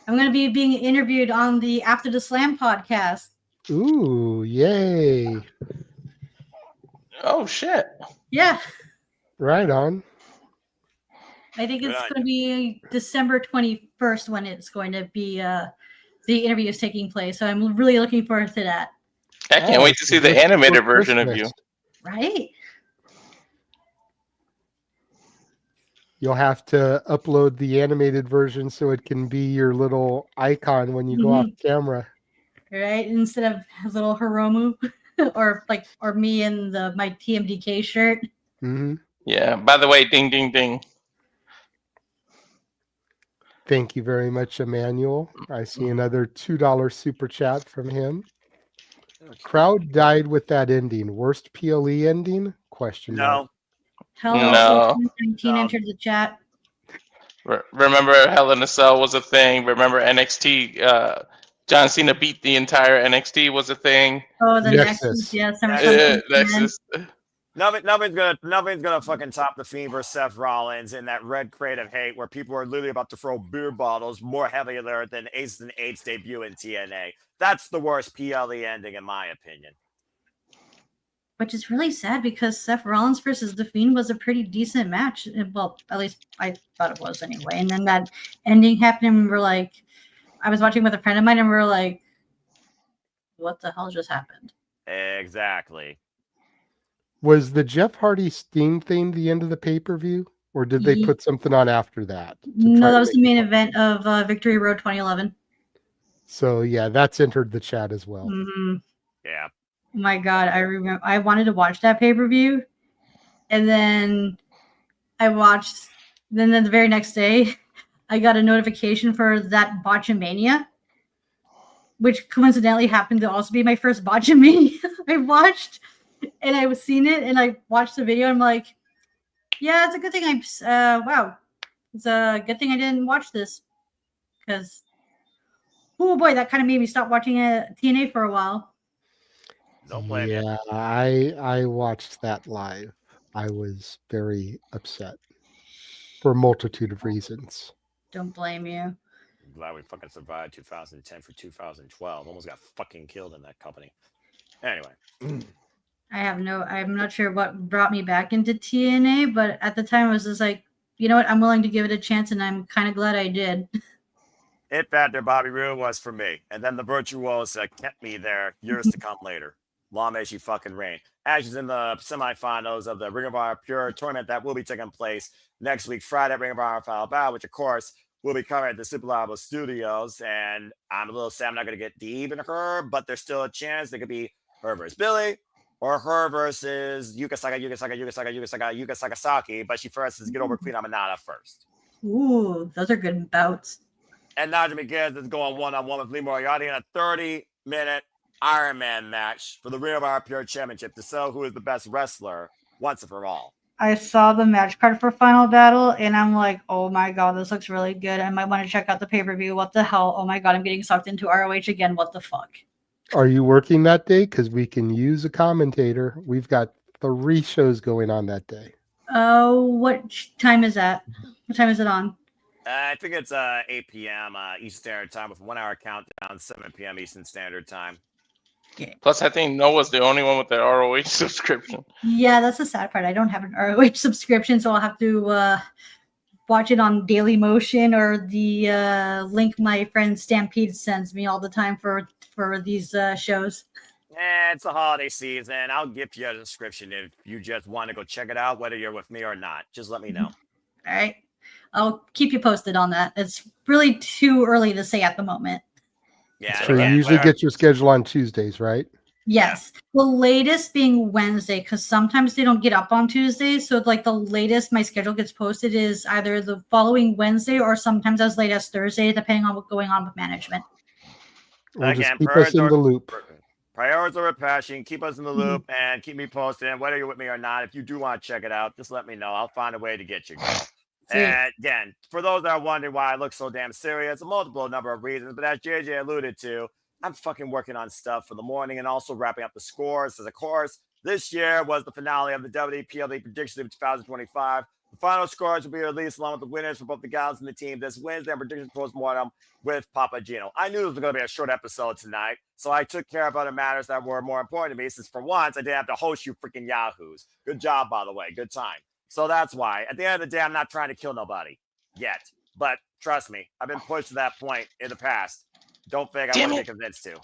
I'm going to be being interviewed on the After the Slam podcast. Ooh, yay. Oh, shit. Yeah. Right on. I think it's going to be December 21st when it's going to be the interview is taking place. So I'm really looking forward to that. I can't wait to see the animated version of you. Right? You'll have to upload the animated version so it can be your little icon when you go off camera. Right? Instead of little Hiromu or me in my TMDK shirt. Mm-hmm. Yeah. By the way, ding, ding, ding. Thank you very much, Emmanuel. I see another $2 super chat from him. Crowd died with that ending. Worst PLE ending? Question mark. Hell, 19 entered the chat. Remember Hell in a Cell was a thing. Remember NXT, John Cena beat the entire NXT was a thing. Oh, the Nexus, yes. Nexus. Nothing's gonna fucking top the Fiend versus Seth Rollins in that red crate of hate where people are literally about to throw beer bottles more heavier than Aces and Eights debut in TNA. That's the worst PLE ending in my opinion. which is really sad because Seth Rollins versus The Fiend was a pretty decent match. Well, at least I thought it was anyway. And then that ending happened, and we're like, I was watching with a friend of mine, and we were like, what the hell just happened? Exactly. Was the Jeff Hardy Sting thing the end of the pay-per-view? Or did they put something on after that? No, that was the main event of Victory Road 2011. So, yeah, that's entered the chat as well. Mm-hmm. Yeah. Oh my God, I remember I wanted to watch that pay-per-view, and then I watched. Then the very next day, I got a notification for that Botchamania, which coincidentally happened to also be my first Botchamania I watched, and I was seeing it, and I watched the video, and I'm like, yeah, it's a good thing wow, it's a good thing I didn't watch this, because oh boy, that kind of made me stop watching TNA for a while. Don't blame you. Yeah, I watched that live. I was very upset for a multitude of reasons. Don't blame you. I'm glad we fucking survived 2010 for 2012. Almost got fucking killed in that company. Anyway. I'm not sure what brought me back into TNA, but at the time I was just like, you know what, I'm willing to give it a chance, and I'm kind of glad I did. It Factor Bobby Roode was for me. And then the Virtuosa kept me there years to come later. Long may she fucking reign. As she's in the semifinals of the Ring of Honor Pure tournament that will be taking place next week, Friday at Ring of Honor Final Battle, which of course will be covering at the Super Labo Studios. And I'm a little sad I'm not going to get deep in her, but there's still a chance it could be her versus Billy, or her versus Yuka Sakazaki, but she first has to get over Queen Aminata first. Ooh, those are good bouts. And Naja McGinnis is going one-on-one with Lee Moriarty in a 30-minute Iron Man match for the Ring of Honor Pure Championship to show who is the best wrestler once and for all. I saw the match card for Final Battle, and I'm like, oh my God, this looks really good. I might want to check out the pay-per-view. What the hell? Oh my God, I'm getting sucked into ROH again. What the fuck? Are you working that day? Because we can use a commentator. We've got 3 shows going on that day. Oh, what time is that? What time is it on? I think it's 8 p.m. Eastern Standard Time with a 1-hour countdown, 7 p.m. Eastern Standard Time. Plus, I think Noah's the only one with the ROH subscription. Yeah, that's the sad part. I don't have an ROH subscription, so I'll have to watch it on Daily Motion or the link my friend Stampede sends me all the time for these shows. It's the holiday season. I'll give you a subscription if you just want to go check it out, whether you're with me or not. Just let me know. All right. I'll keep you posted on that. It's really too early to say at the moment. Yeah. So you usually get your schedule on Tuesdays, right? Yes. The latest being Wednesday, because sometimes they don't get up on Tuesdays. So like the latest my schedule gets posted is either the following Wednesday or sometimes as late as Thursday, depending on what's going on with management. Or just keep us in the loop. Priorities over passion. Keep us in the loop and keep me posted. And whether you're with me or not, if you do want to check it out, just let me know. I'll find a way to get you. And again, for those that are wondering why I look so damn serious, a multiple number of reasons, but as JJ alluded to, I'm fucking working on stuff for the morning and also wrapping up the scores. As of course, this year was the finale of the WPLE Predictions of 2025. The final scores will be released along with the winners for both the gals and the team this Wednesday and Predictions Postmortem with Papa Gino. I knew it was going to be a short episode tonight, so I took care of other matters that were more important to me, since for once I didn't have to host you freaking yahoos. Good job, by the way. Good time. So that's why. At the end of the day, I'm not trying to kill nobody yet. But trust me, I've been pushed to that point in the past. Don't think I want to be convinced to.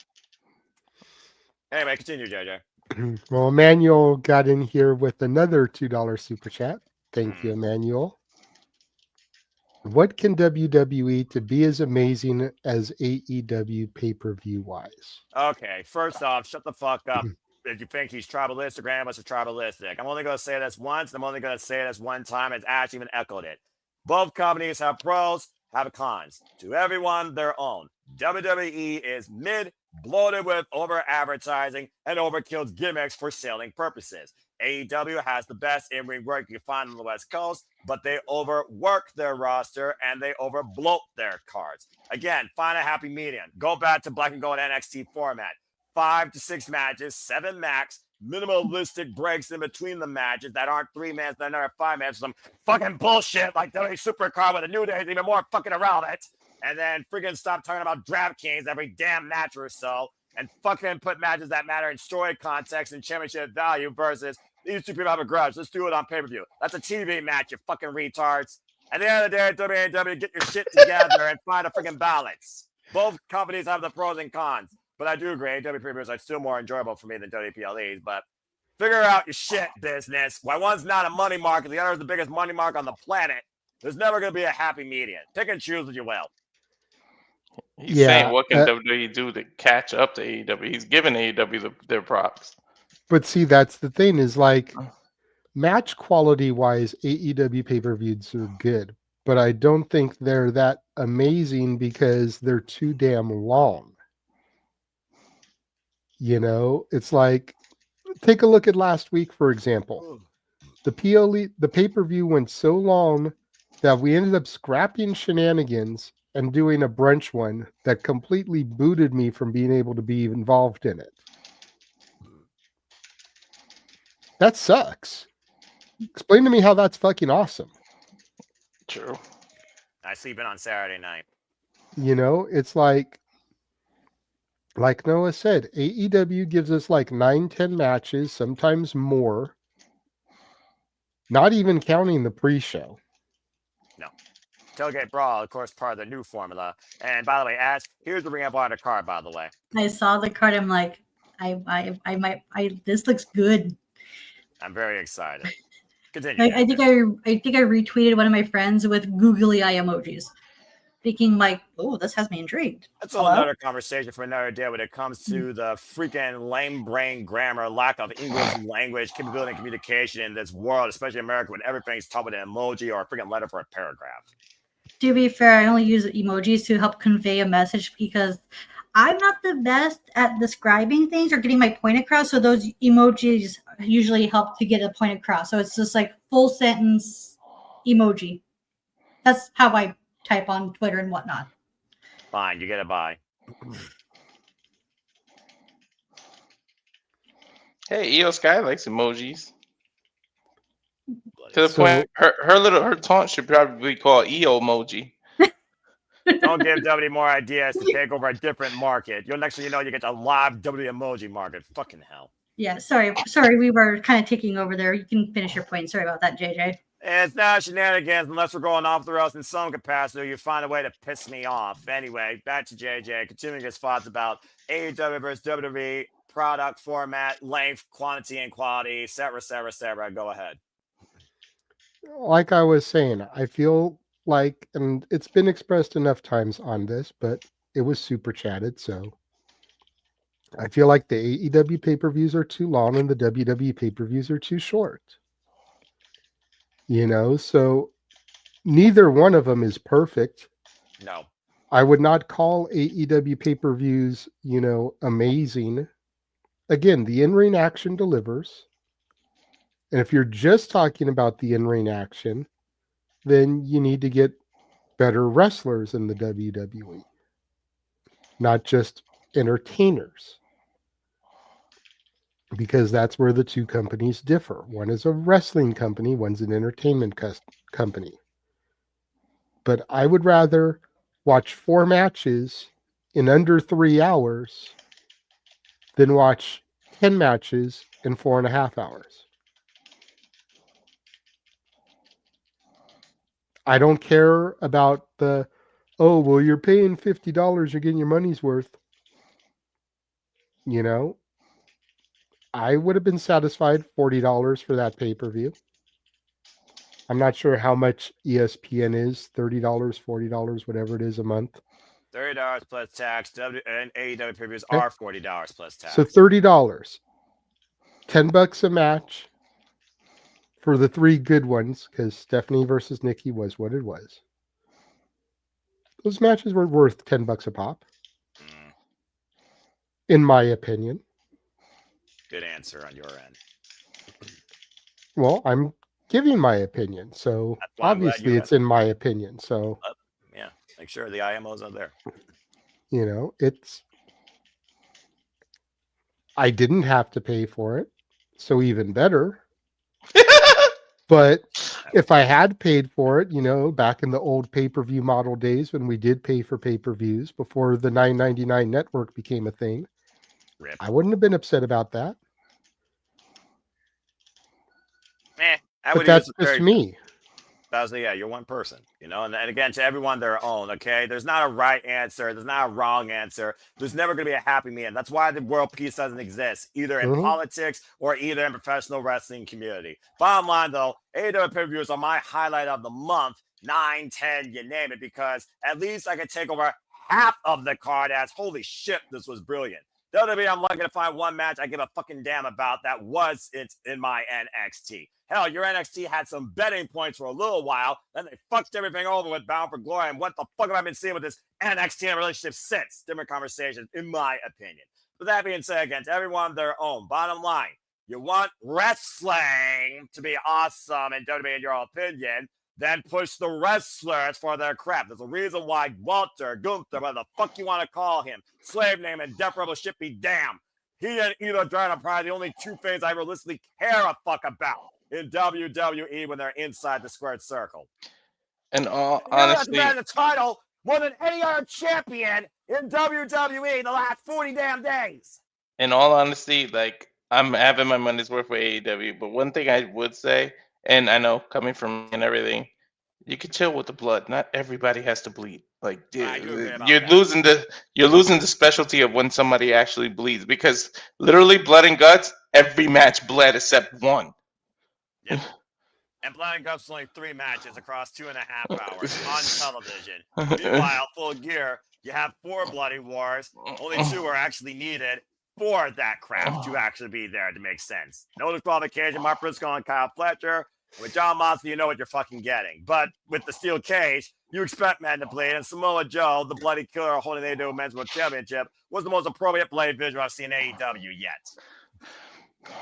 Anyway, continue, JJ. Well, Emmanuel got in here with another $2 super chat. Thank you, Emmanuel. What can WWE to be as amazing as AEW pay-per-view wise? Okay, first off, shut the fuck up. If you think he's tribalistic, Grandma's are tribalistic. I'm only going to say this once, and I'm only going to say this one time. It's actually even echoed it. Both companies have pros, have cons. To everyone, their own. WWE is mid, bloated with over-advertising, and overkilled gimmicks for selling purposes. AEW has the best in-ring work you can find on the West Coast, but they overwork their roster and they overbloat their cards. Again, find a happy medium. Go back to Black and Gold NXT format. 5 to 6 matches, 7 max, minimalistic breaks in between the matches that aren't 3 minutes, that are 5 minutes, some fucking bullshit like WWE Supercard with a New Day, even more fucking around it. And then freaking stop talking about DraftKings every damn match or so. and fucking put matches that matter in story context and championship value versus these two people have a grudge. Let's do it on pay-per-view. That's a TV match, you fucking retards. At the end of the day, WWE, get your shit together and find a freaking balance. Both companies have the pros and cons, but I do agree. AEW pay-per-views are still more enjoyable for me than WPLEs, but figure out your shit, business. Why one's not a money mark and the other is the biggest money mark on the planet, there's never going to be a happy median. Pick and choose what you will. He's saying, what can WWE do to catch up to AEW? He's giving AEW their props. But see, that's the thing is like match quality wise, AEW pay-per-views are good, but I don't think they're that amazing because they're too damn long. You know, it's like, take a look at last week, for example. The pay-per-view went so long that we ended up scrapping Shenanigans and doing a brunch one that completely booted me from being able to be involved in it. That sucks. Explain to me how that's fucking awesome. True. I sleep in on Saturday night. You know, it's like Noah said, AEW gives us like 9-10 matches, sometimes more. Not even counting the pre-show. No. Tailgate Brawl, of course, part of the new formula. And by the way, Ash, here's the Ring of Honor card, by the way. I saw the card. I'm like, I might. This looks good. I'm very excited. Continue. I think I retweeted one of my friends with googly eye emojis, thinking like, oh, this has me intrigued. That's another conversation for another day when it comes to the freaking lame brain grammar, lack of English language, capability, and communication in this world, especially America, when everything's taught with an emoji or a freaking letter for a paragraph. To be fair, I only use emojis to help convey a message because I'm not the best at describing things or getting my point across. So those emojis usually help to get a point across. So it's just like full sentence emoji. That's how I type on Twitter and whatnot. Fine, you get a bye. Hey, EO Sky likes emojis. To the point, her taunt should probably be called EO emoji. Don't give WWE more ideas to take over a different market. Next thing you know, you get a live WWE emoji market. Fucking hell. Yeah, sorry, we were kind of taking over there. You can finish your point. Sorry about that, JJ. It's not Shenanigans unless we're going off the rails in some capacity. You find a way to piss me off. Anyway, back to JJ, continuing his thoughts about AEW versus WWE, product, format, length, quantity, and quality, etc., etc., etc. Go ahead. Like I was saying, I feel like, and it's been expressed enough times on this, but it was super chatted, so I feel like the AEW pay-per-views are too long and the WWE pay-per-views are too short. You know, so neither one of them is perfect. No. I would not call AEW pay-per-views, amazing. Again, the in-ring action delivers. And if you're just talking about the in-ring action, then you need to get better wrestlers in the WWE, not just entertainers. Because that's where the two companies differ. One is a wrestling company, one's an entertainment company. But I would rather watch 4 matches in under 3 hours than watch 10 matches in 4.5 hours. I don't care about you're paying $50, you're getting your money's worth. I would have been satisfied $40 for that pay-per-view. I'm not sure how much ESPN is, $30, $40, whatever it is a month. $30 plus tax. And AEW pay-per-views are $40 plus tax. So $30. $10 a match for the 3 good ones, because Stephanie versus Nikki was what it was. Those matches were worth $10 a pop. In my opinion. Good answer on your end. Well, I'm giving my opinion, so obviously it's in my opinion. So yeah, make sure the IMOs are there. I didn't have to pay for it, so even better. But if I had paid for it, back in the old pay-per-view model days when we did pay for pay-per-views before the $9.99 network became a thing, I wouldn't have been upset about that. I But would that's use just very me. Yeah, you're one person, and again, to everyone their own, okay? There's not a right answer. There's not a wrong answer. There's never going to be a happy medium. That's why the world peace doesn't exist, either in politics or either in professional wrestling community. Bottom line, though, AEW pay-per-views are my highlight of the month, 9, 10, you name it, because at least I could take over half of the card as, holy shit, this was brilliant. WWE, I'm lucky to find one match I give a fucking damn about that was in my NXT. Hell, your NXT had some betting points for a little while, then they fucked everything over with Bound for Glory, and what the fuck have I been seeing with this NXT and relationship since? Different conversations, in my opinion. But that being said, again, to everyone their own. Bottom line, you want wrestling to be awesome and WWE in your opinion, then push the wrestlers for their crap. There's a reason why Walter, Gunther, whatever the fuck you want to call him, slave name and death rebel shit be damned. He and either Dragon are probably the only two things I realistically care a fuck about in WWE when they're inside the squared circle. And honestly, the title more than any other champion in WWE the last 40 damn days. In all honesty, like, I'm having my money's worth with AEW, but one thing I would say, and I know coming from me and everything, you can chill with the blood. Not everybody has to bleed. Like, you're losing the specialty of when somebody actually bleeds, because literally blood and guts, every match bled except one. Yep. And Blood and Guts only 3 matches across 2.5 hours on television. Meanwhile, Full Gear, you have 4 bloody wars. Only 2 are actually needed for that craft to actually be there to make sense. No disqualification, Mark Briscoe and Kyle Fletcher. With John Moxley, you know what you're fucking getting. But with the steel cage, you expect men to bleed. And Samoa Joe, the bloody killer holding the AEW Men's World Championship, was the most appropriate blade visual I've seen in AEW yet.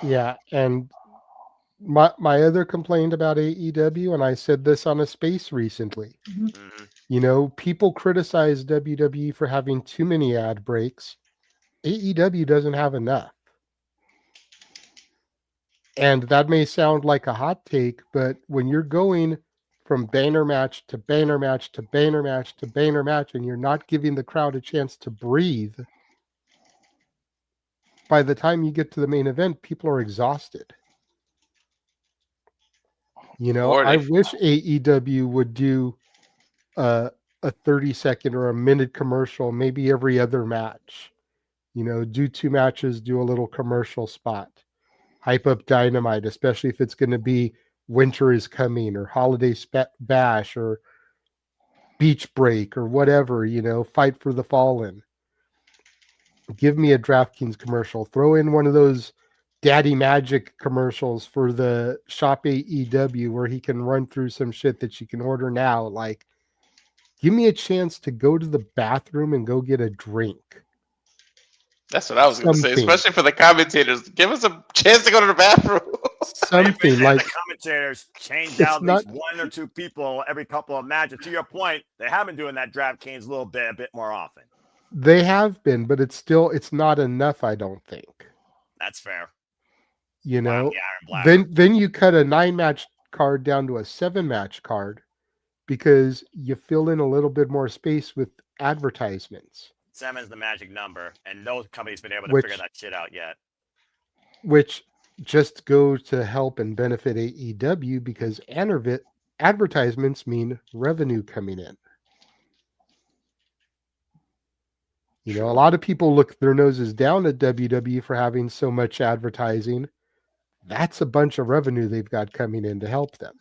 Yeah, and my other complaint about AEW, and I said this on a space recently, you know, people criticize WWE for having too many ad breaks. AEW doesn't have enough. And that may sound like a hot take, but when you're going from banner match to banner match to banner match to banner match, and you're not giving the crowd a chance to breathe, by the time you get to the main event, people are exhausted. You know, I wish AEW would do a 30-second or a minute commercial, maybe every other match. You know, do 2 matches, do a little commercial spot. Hype up Dynamite, especially if it's going to be Winter is Coming or Holiday Bash or Beach Break or whatever, you know, Fight for the Fallen. Give me a DraftKings commercial. Throw in one of those Daddy Magic commercials for the Shop AEW where he can run through some shit that you can order now. Like, give me a chance to go to the bathroom and go get a drink. That's what I was going to say, especially for the commentators. Give us a chance to go to the bathroom. Something like the commentators change out at least 1 or 2 people every couple of matches. To your point, they have been doing that DraftKings a bit more often. They have been, but it's not enough, I don't think. That's fair. You know, then you cut a 9-match card down to a 7-match card because you fill in a little bit more space with advertisements. 7's the magic number, and no company's been able to figure that shit out yet. Which just go to help and benefit AEW because advertisements mean revenue coming in. You know, a lot of people look their noses down at WWE for having so much advertising. That's a bunch of revenue they've got coming in to help them.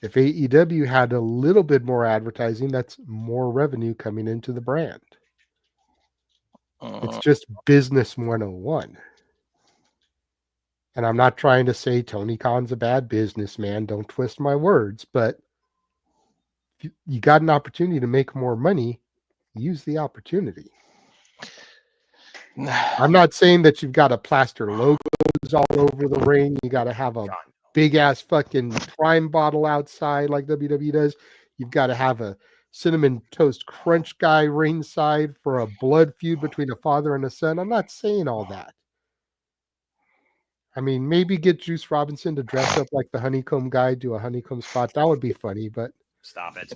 If AEW had a little bit more advertising, that's more revenue coming into the brand. It's just business 101. And I'm not trying to say Tony Khan's a bad businessman. Don't twist my words. But you got an opportunity to make more money. Use the opportunity. I'm not saying that you've got to plaster logos all over the ring. You got to have a big ass fucking Prime bottle outside like WWE does. You've got to have a Cinnamon Toast Crunch guy ringside for a blood feud between a father and a son. I'm not saying all that. I mean, maybe get Juice Robinson to dress up like the honeycomb guy, do a honeycomb spot. That would be funny, but stop it.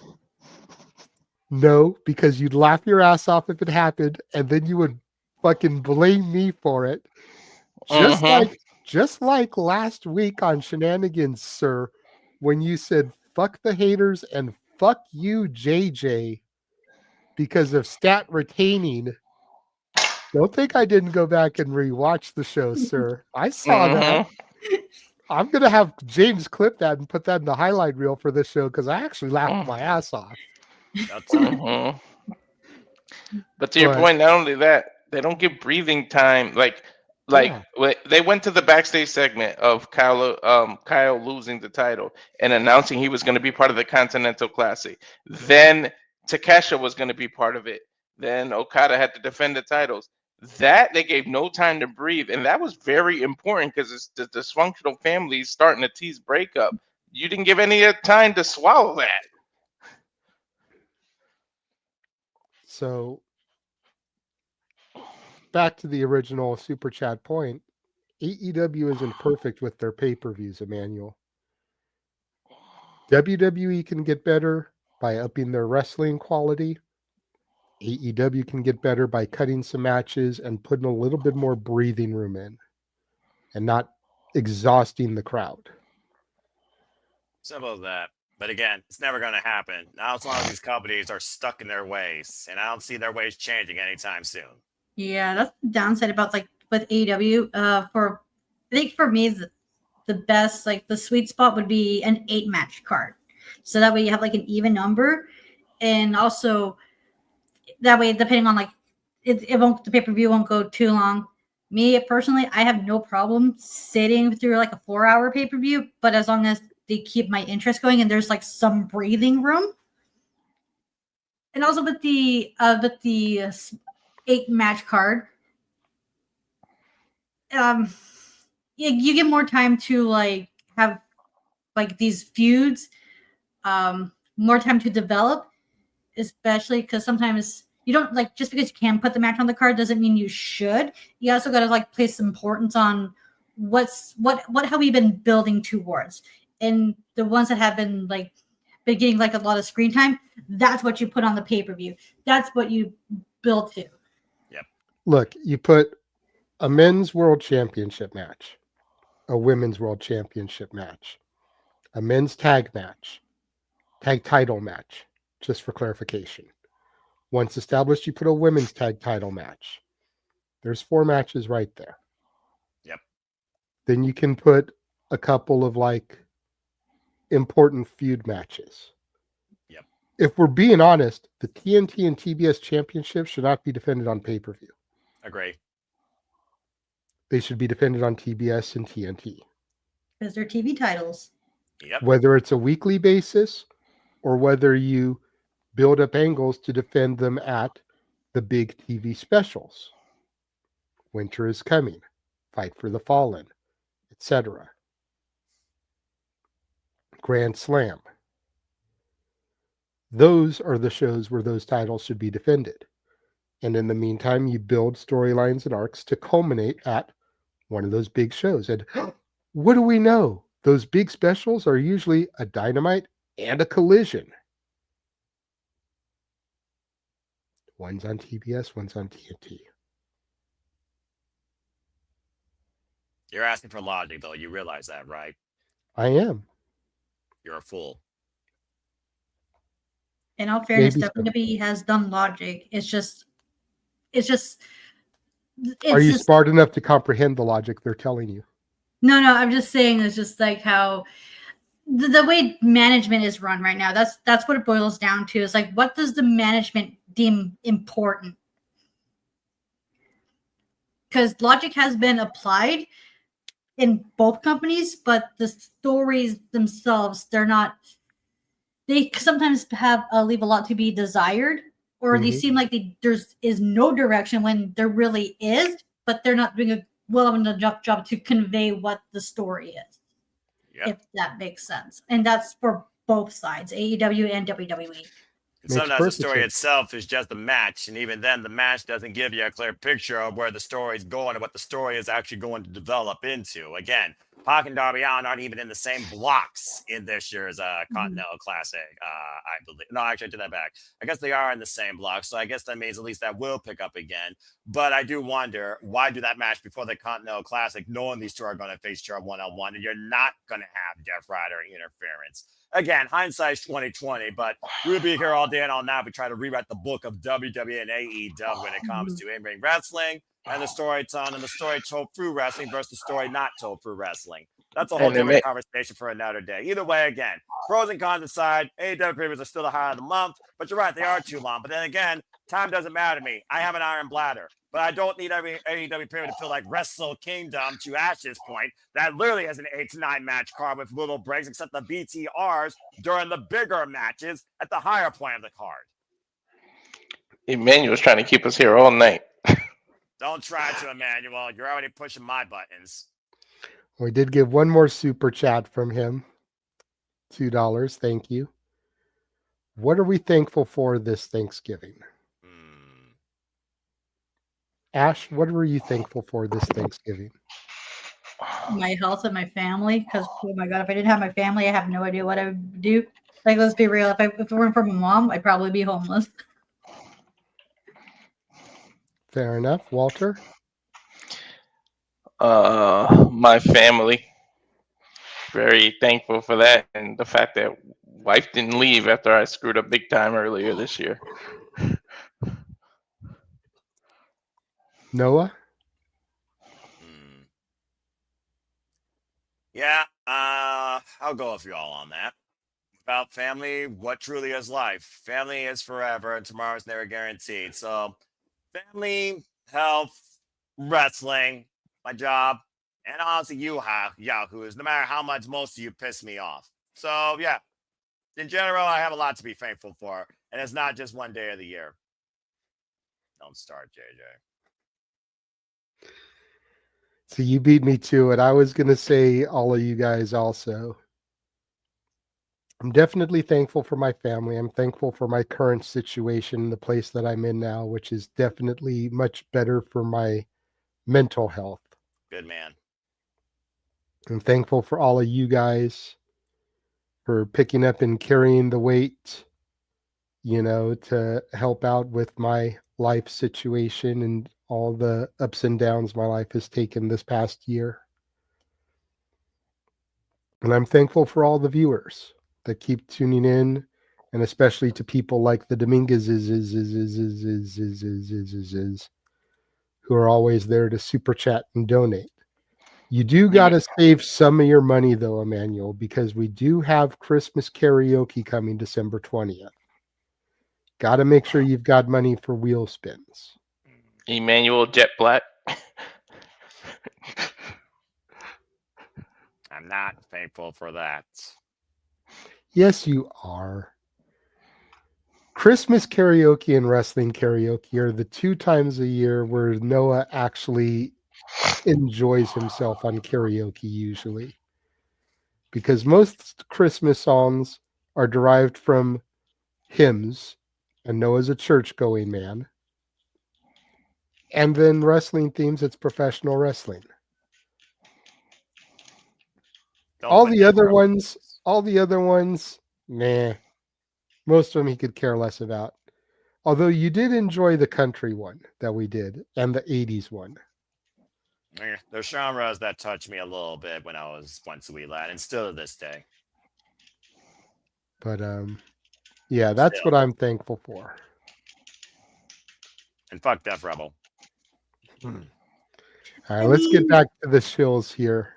No, because you'd laugh your ass off if it happened, and then you would fucking blame me for it. Just like last week on Shenanigans, sir, when you said fuck the haters and fuck you, JJ, because of stat retaining. Don't think I didn't go back and rewatch the show, sir. I saw that. I'm going to have James clip that and put that in the highlight reel for this show because I actually laughed my ass off. But to your point, not only that, they don't give breathing time. They went to the backstage segment of Kyle losing the title and announcing he was going to be part of the Continental Classic. Then Takesha was going to be part of it. Then Okada had to defend the titles. That they gave no time to breathe, and that was very important because it's the dysfunctional families starting to tease breakup. You didn't give any time to swallow that. So, back to the original Super Chat point, AEW isn't perfect with their pay-per-views, Emmanuel. WWE can get better by upping their wrestling quality. AEW can get better by cutting some matches and putting a little bit more breathing room in and not exhausting the crowd. Simple as that. But again, it's never going to happen. Now, as long as these companies are stuck in their ways, and I don't see their ways changing anytime soon. Yeah, that's the downside about with AEW. I think for me the best, the sweet spot would be an 8-match card. So that way you have an even number, and also that way, depending on the pay-per-view won't go too long. Me personally, I have no problem sitting through a 4-hour pay-per-view, but as long as they keep my interest going and there's some breathing room. And also with the 8-match card, you get more time to have these feuds, more time to develop, especially because sometimes you don't just because you can put the match on the card doesn't mean you should. You also got to place importance on what have we been building towards, and the ones that have been getting a lot of screen time. That's what you put on the pay-per-view. That's what you build to. Yep. Look, you put a men's world championship match, a women's world championship match, a men's tag title match, just for clarification. Once established, you put a women's tag title match. There's 4 matches right there. Yep. Then you can put a couple of important feud matches. Yep. If we're being honest, the TNT and TBS championships should not be defended on pay-per-view. Agree. They should be defended on TBS and TNT. Because they're TV titles. Yep. Whether it's a weekly basis or whether you build up angles to defend them at the big TV specials. Winter is Coming, Fight for the Fallen, etc. Grand Slam. Those are the shows where those titles should be defended. And in the meantime, you build storylines and arcs to culminate at one of those big shows. And what do we know? Those big specials are usually a Dynamite and a Collision. One's on TBS, one's on TNT. You're asking for logic, though. You realize that, right? I am. You're a fool. In all fairness, Maybe WWE has done logic. Are you smart enough to comprehend the logic they're telling you? No, I'm just saying it's just how the way management is run right now. That's what it boils down to. It's what does the management deem important? Because logic has been applied in both companies, but the stories themselves, they sometimes leave a lot to be desired, or they seem like there is no direction when there really is, but they're not doing a well enough job to convey what the story is. Yep. If that makes sense. And that's for both sides, AEW and WWE. And sometimes the story itself is just a match, and even then the match doesn't give you a clear picture of where the story is going and what the story is actually going to develop into. Again, Pac and Darby Allin aren't even in the same blocks in this year's Continental Classic, I believe. No, actually, I did that back. I guess they are in the same block, so I guess that means at least that will pick up again. But I do wonder, why do that match before the Continental Classic, knowing these two are going to face each other one-on-one, and you're not going to have Death Rider interference? Again, hindsight's 2020, but we'll be here all day and all night. We try to rewrite the book of WWE and AEW when it comes to in-ring wrestling and the story told and the story told through wrestling versus the story not told through wrestling. That's a whole different conversation for another day. Either way, again, pros and cons aside, AEW previews are still the high of the month, but you're right, they are too long. But then again, time doesn't matter to me. I have an iron bladder, but I don't need every AEW preview to feel like Wrestle Kingdom to Ash's point. That literally has an 8 to 9 match card with little breaks, except the BTRs during the bigger matches at the higher point of the card. Emmanuel's trying to keep us here all night. Don't try to, Emmanuel. You're already pushing my buttons. We did get one more super chat from him. $2. Thank you. What are we thankful for this Thanksgiving? Ash, what were you thankful for this Thanksgiving? My health and my family, because oh my god, if I didn't have my family, I have no idea what I would do. Like, let's be real. If it weren't for my mom, I'd probably be homeless. Fair enough. Walter? My family. Very thankful for that, and the fact that wife didn't leave after I screwed up big time earlier this year. Noah? Yeah, I'll go with you all on that. About family, what truly is life? Family is forever, and tomorrow's never guaranteed. So, family, health, wrestling, my job, and honestly, you have Yahoos, no matter how much most of you piss me off. So, yeah, in general, I have a lot to be thankful for, and it's not just one day of the year. Don't start, JJ. So you beat me to it. I was going to say all of you guys also. I'm definitely thankful for my family. I'm thankful for my current situation, the place that I'm in now, which is definitely much better for my mental health. Good man. I'm thankful for all of you guys for picking up and carrying the weight, to help out with my life situation and all the ups and downs my life has taken this past year. And I'm thankful for all the viewers that keep tuning in, and especially to people like the Dominguezes who are always there to super chat and donate. You do got to save some of your money though, Emmanuel, because we do have Christmas karaoke coming December 20th. Got to make sure you've got money for wheel spins. Emmanuel Jet Black. I'm not thankful for that. Yes, you are. Christmas karaoke and wrestling karaoke are the 2 times a year where Noah actually enjoys himself on karaoke usually. Because most Christmas songs are derived from hymns, and Noah's a church-going man. And then wrestling themes, it's professional wrestling. All the other ones, nah. Most of them he could care less about. Although you did enjoy the country one that we did, and the 80s one. There's genres that touched me a little bit when I was once a wee lad, and still to this day. But yeah, that's what I'm thankful for. And fuck Death Rebel. All right, let's get back to the shills here.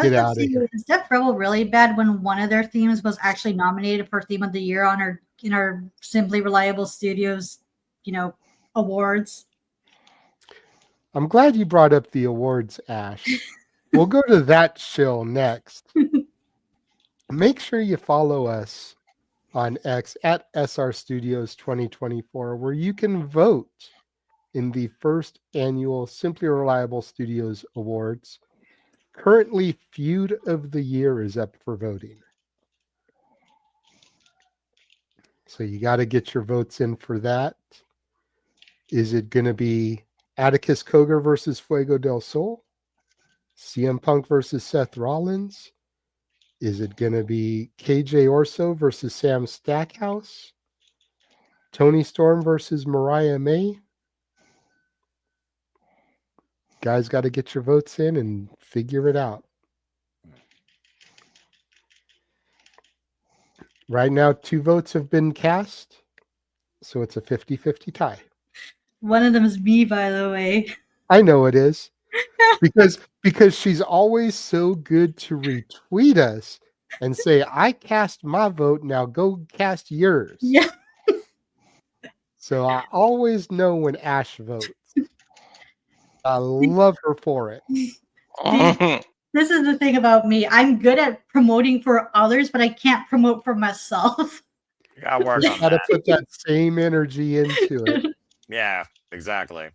Get out of here. Is Death Rebel really bad when one of their themes was actually nominated for Theme of the Year on our Simply Reliable Studios, awards? I'm glad you brought up the awards, Ash. We'll go to that shill next. Make sure you follow us on X at SR Studios 2024, where you can vote in the first annual Simply Reliable Studios Awards. Currently, Feud of the Year is up for voting. So you got to get your votes in for that. Is it going to be Atticus Cogar versus Fuego del Sol? CM Punk versus Seth Rollins? Is it going to be KJ Orso versus Sam Stackhouse? Tony Storm versus Mariah May? Guys got to get your votes in and figure it out. Right now, 2 votes have been cast, so it's a 50-50 tie. One of them is me, by the way. I know it is. because she's always so good to retweet us and say, I cast my vote, now go cast yours. Yeah. So I always know when Ash votes. I love her for it. This is the thing about me. I'm good at promoting for others, but I can't promote for myself. You gotta work on Got to that. put that same energy into it. Yeah, exactly.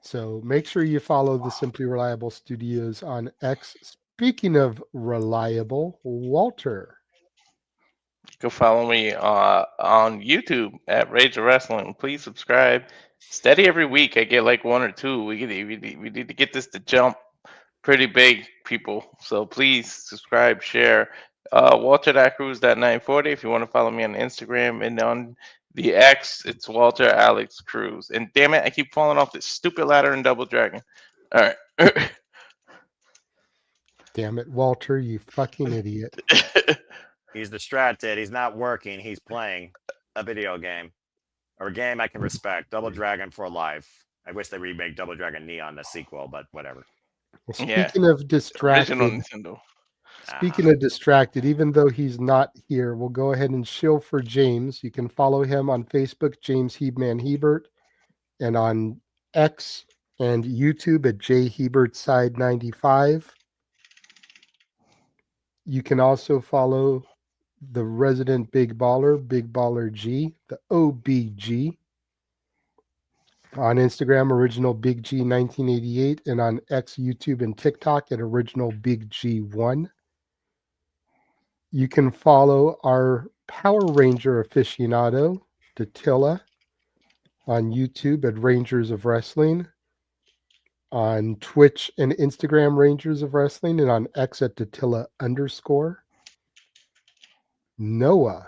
So make sure you follow the Simply Reliable Studios on X. Speaking of reliable, Walter. Go follow me on YouTube at Rage of Wrestling. Please subscribe. Steady every week. I get like 1 or 2. We need to get this to jump pretty big, people. So please subscribe, share. Walter.Cruz.940 if you want to follow me on Instagram, and on the X, it's Walter Alex Cruz. And damn it, I keep falling off this stupid ladder in Double Dragon. All right. Damn it, Walter, you fucking idiot. He's distracted. He's not working. He's playing a video game. Or a game I can respect. Double Dragon for life. I wish they remake Double Dragon Neon, the sequel, but whatever. Well, speaking of distracted, even though he's not here, we'll go ahead and shill for James. You can follow him on Facebook, James Hebman Hebert, and on X and YouTube at JHebertSide95. You can also follow the resident Big Baller G, the OBG. On Instagram, Original Big G 1988, and on X, YouTube, and TikTok at Original Big G1. You can follow our Power Ranger aficionado, Datilla, on YouTube at Rangers of Wrestling, on Twitch and Instagram, Rangers of Wrestling, and on X at Datilla_. Noah.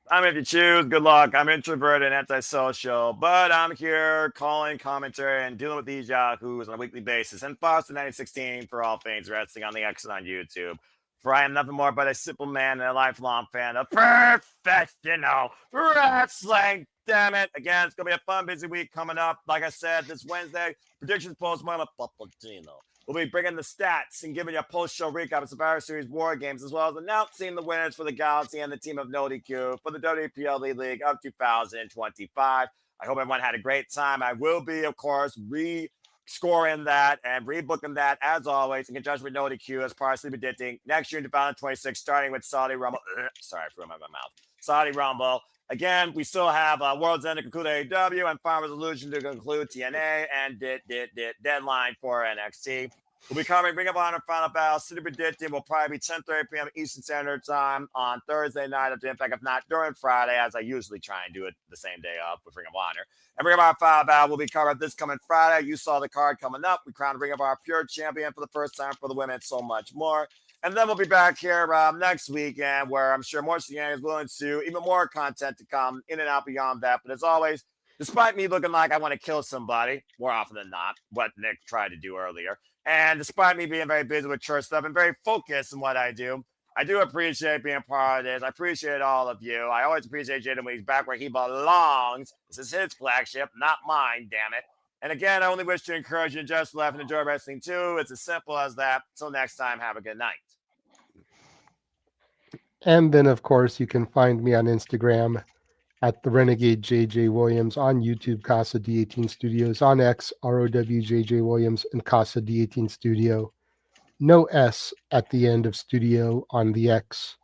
I'm if you choose. Good luck. I'm introverted and antisocial, but I'm here calling commentary and dealing with these yahoos on a weekly basis. And Foster 1916 for all things wrestling on the X and on YouTube. For I am nothing more but a simple man and a lifelong fan of professional wrestling. Damn it. Again, it's going to be a fun, busy week coming up. Like I said, this Wednesday, predictions post by Pappelallee. We'll be bringing the stats and giving you a post-show recap of Survivor Series War Games, as well as announcing the winners for the Galaxy and the team of No DQ for the WPLE League of 2025. I hope everyone had a great time. I will be, of course, re-scoring that and rebooking that, as always, in conjunction with No DQ as part of Sleepy Ditting next year in 2026, starting with Saudi Rumble. Sorry, I threw my mouth. Saudi Rumble. Again, we still have World's End to conclude AEW and Final Resolution to conclude TNA and deadline for NXT. We'll be covering Ring of Honor Final Battle. City Predicting will probably be 10:30 p.m. Eastern Standard Time on Thursday night of Impact, if not during Friday, as I usually try and do it the same day up with Ring of Honor. And Ring of Honor Final Battle will be covered this coming Friday. You saw the card coming up. We crowned Ring of Honor Pure Champion for the first time for the women, so much more. And then we'll be back here next weekend, where I'm sure more shenanigans will ensue, even more content to come in and out beyond that. But as always, despite me looking like I want to kill somebody, more often than not, what Nick tried to do earlier, and despite me being very busy with church stuff and very focused in what I do appreciate being part of this. I appreciate all of you. I always appreciate Jaden when he's back where he belongs. This is his flagship, not mine, damn it. And again, I only wish to encourage you to just laugh and enjoy wrestling too. It's as simple as that. Till next time, have a good night. And then, of course, you can find me on Instagram at the Renegade JJ Williams, on YouTube, Casa D18 Studios, on X, ROWJJ Williams, and Casa D18 Studio. No S at the end of studio on the X.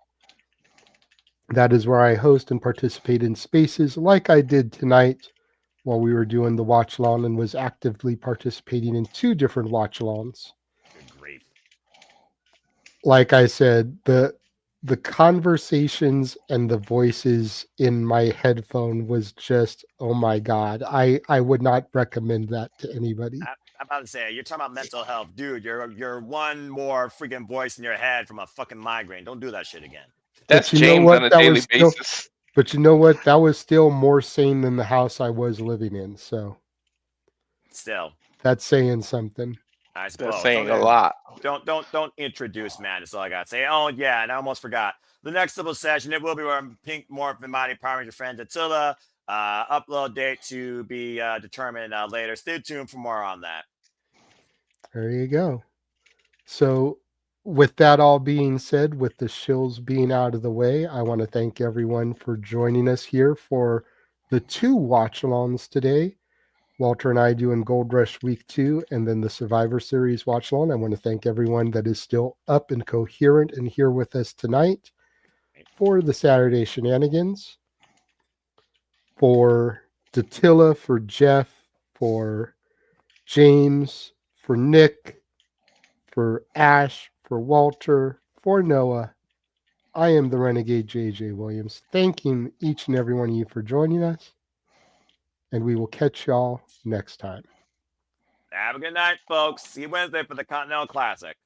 That is where I host and participate in spaces like I did tonight while we were doing the watch along, and was actively participating in 2 different watch alongs. Good grief. Like I said, the conversations and the voices in my headphone was just, oh my God. I would not recommend that to anybody. about to say, you're talking about mental health, dude. You're one more freaking voice in your head from a fucking migraine. Don't do that shit again. That's But you know James what? on a That daily was still, basis. but you know what? That was still more sane than the house I was living in. So Still, that's saying something. I suppose. saying a lot. Don't introduce, man. That's all I got to say. Oh yeah, and I almost forgot. The next double session, it will be where Pink Morphin Mighty Power Ranger friend Attila. Upload date to be determined later. Stay tuned for more on that. There you go. So, with that all being said, with the shills being out of the way, I want to thank everyone for joining us here for the 2 watch-alongs today. Walter and I doing Gold Rush Week 2 and then the Survivor Series watch-along. I want to thank everyone that is still up and coherent and here with us tonight for the Saturday Shenanigans. For Datilla, for Jeff, for James, for Nick, for Ash, for Walter, for Noah, I am the Renegade JJ Williams, thanking each and every one of you for joining us, and we will catch y'all next time. Have a good night, folks. See you Wednesday for the Continental Classic.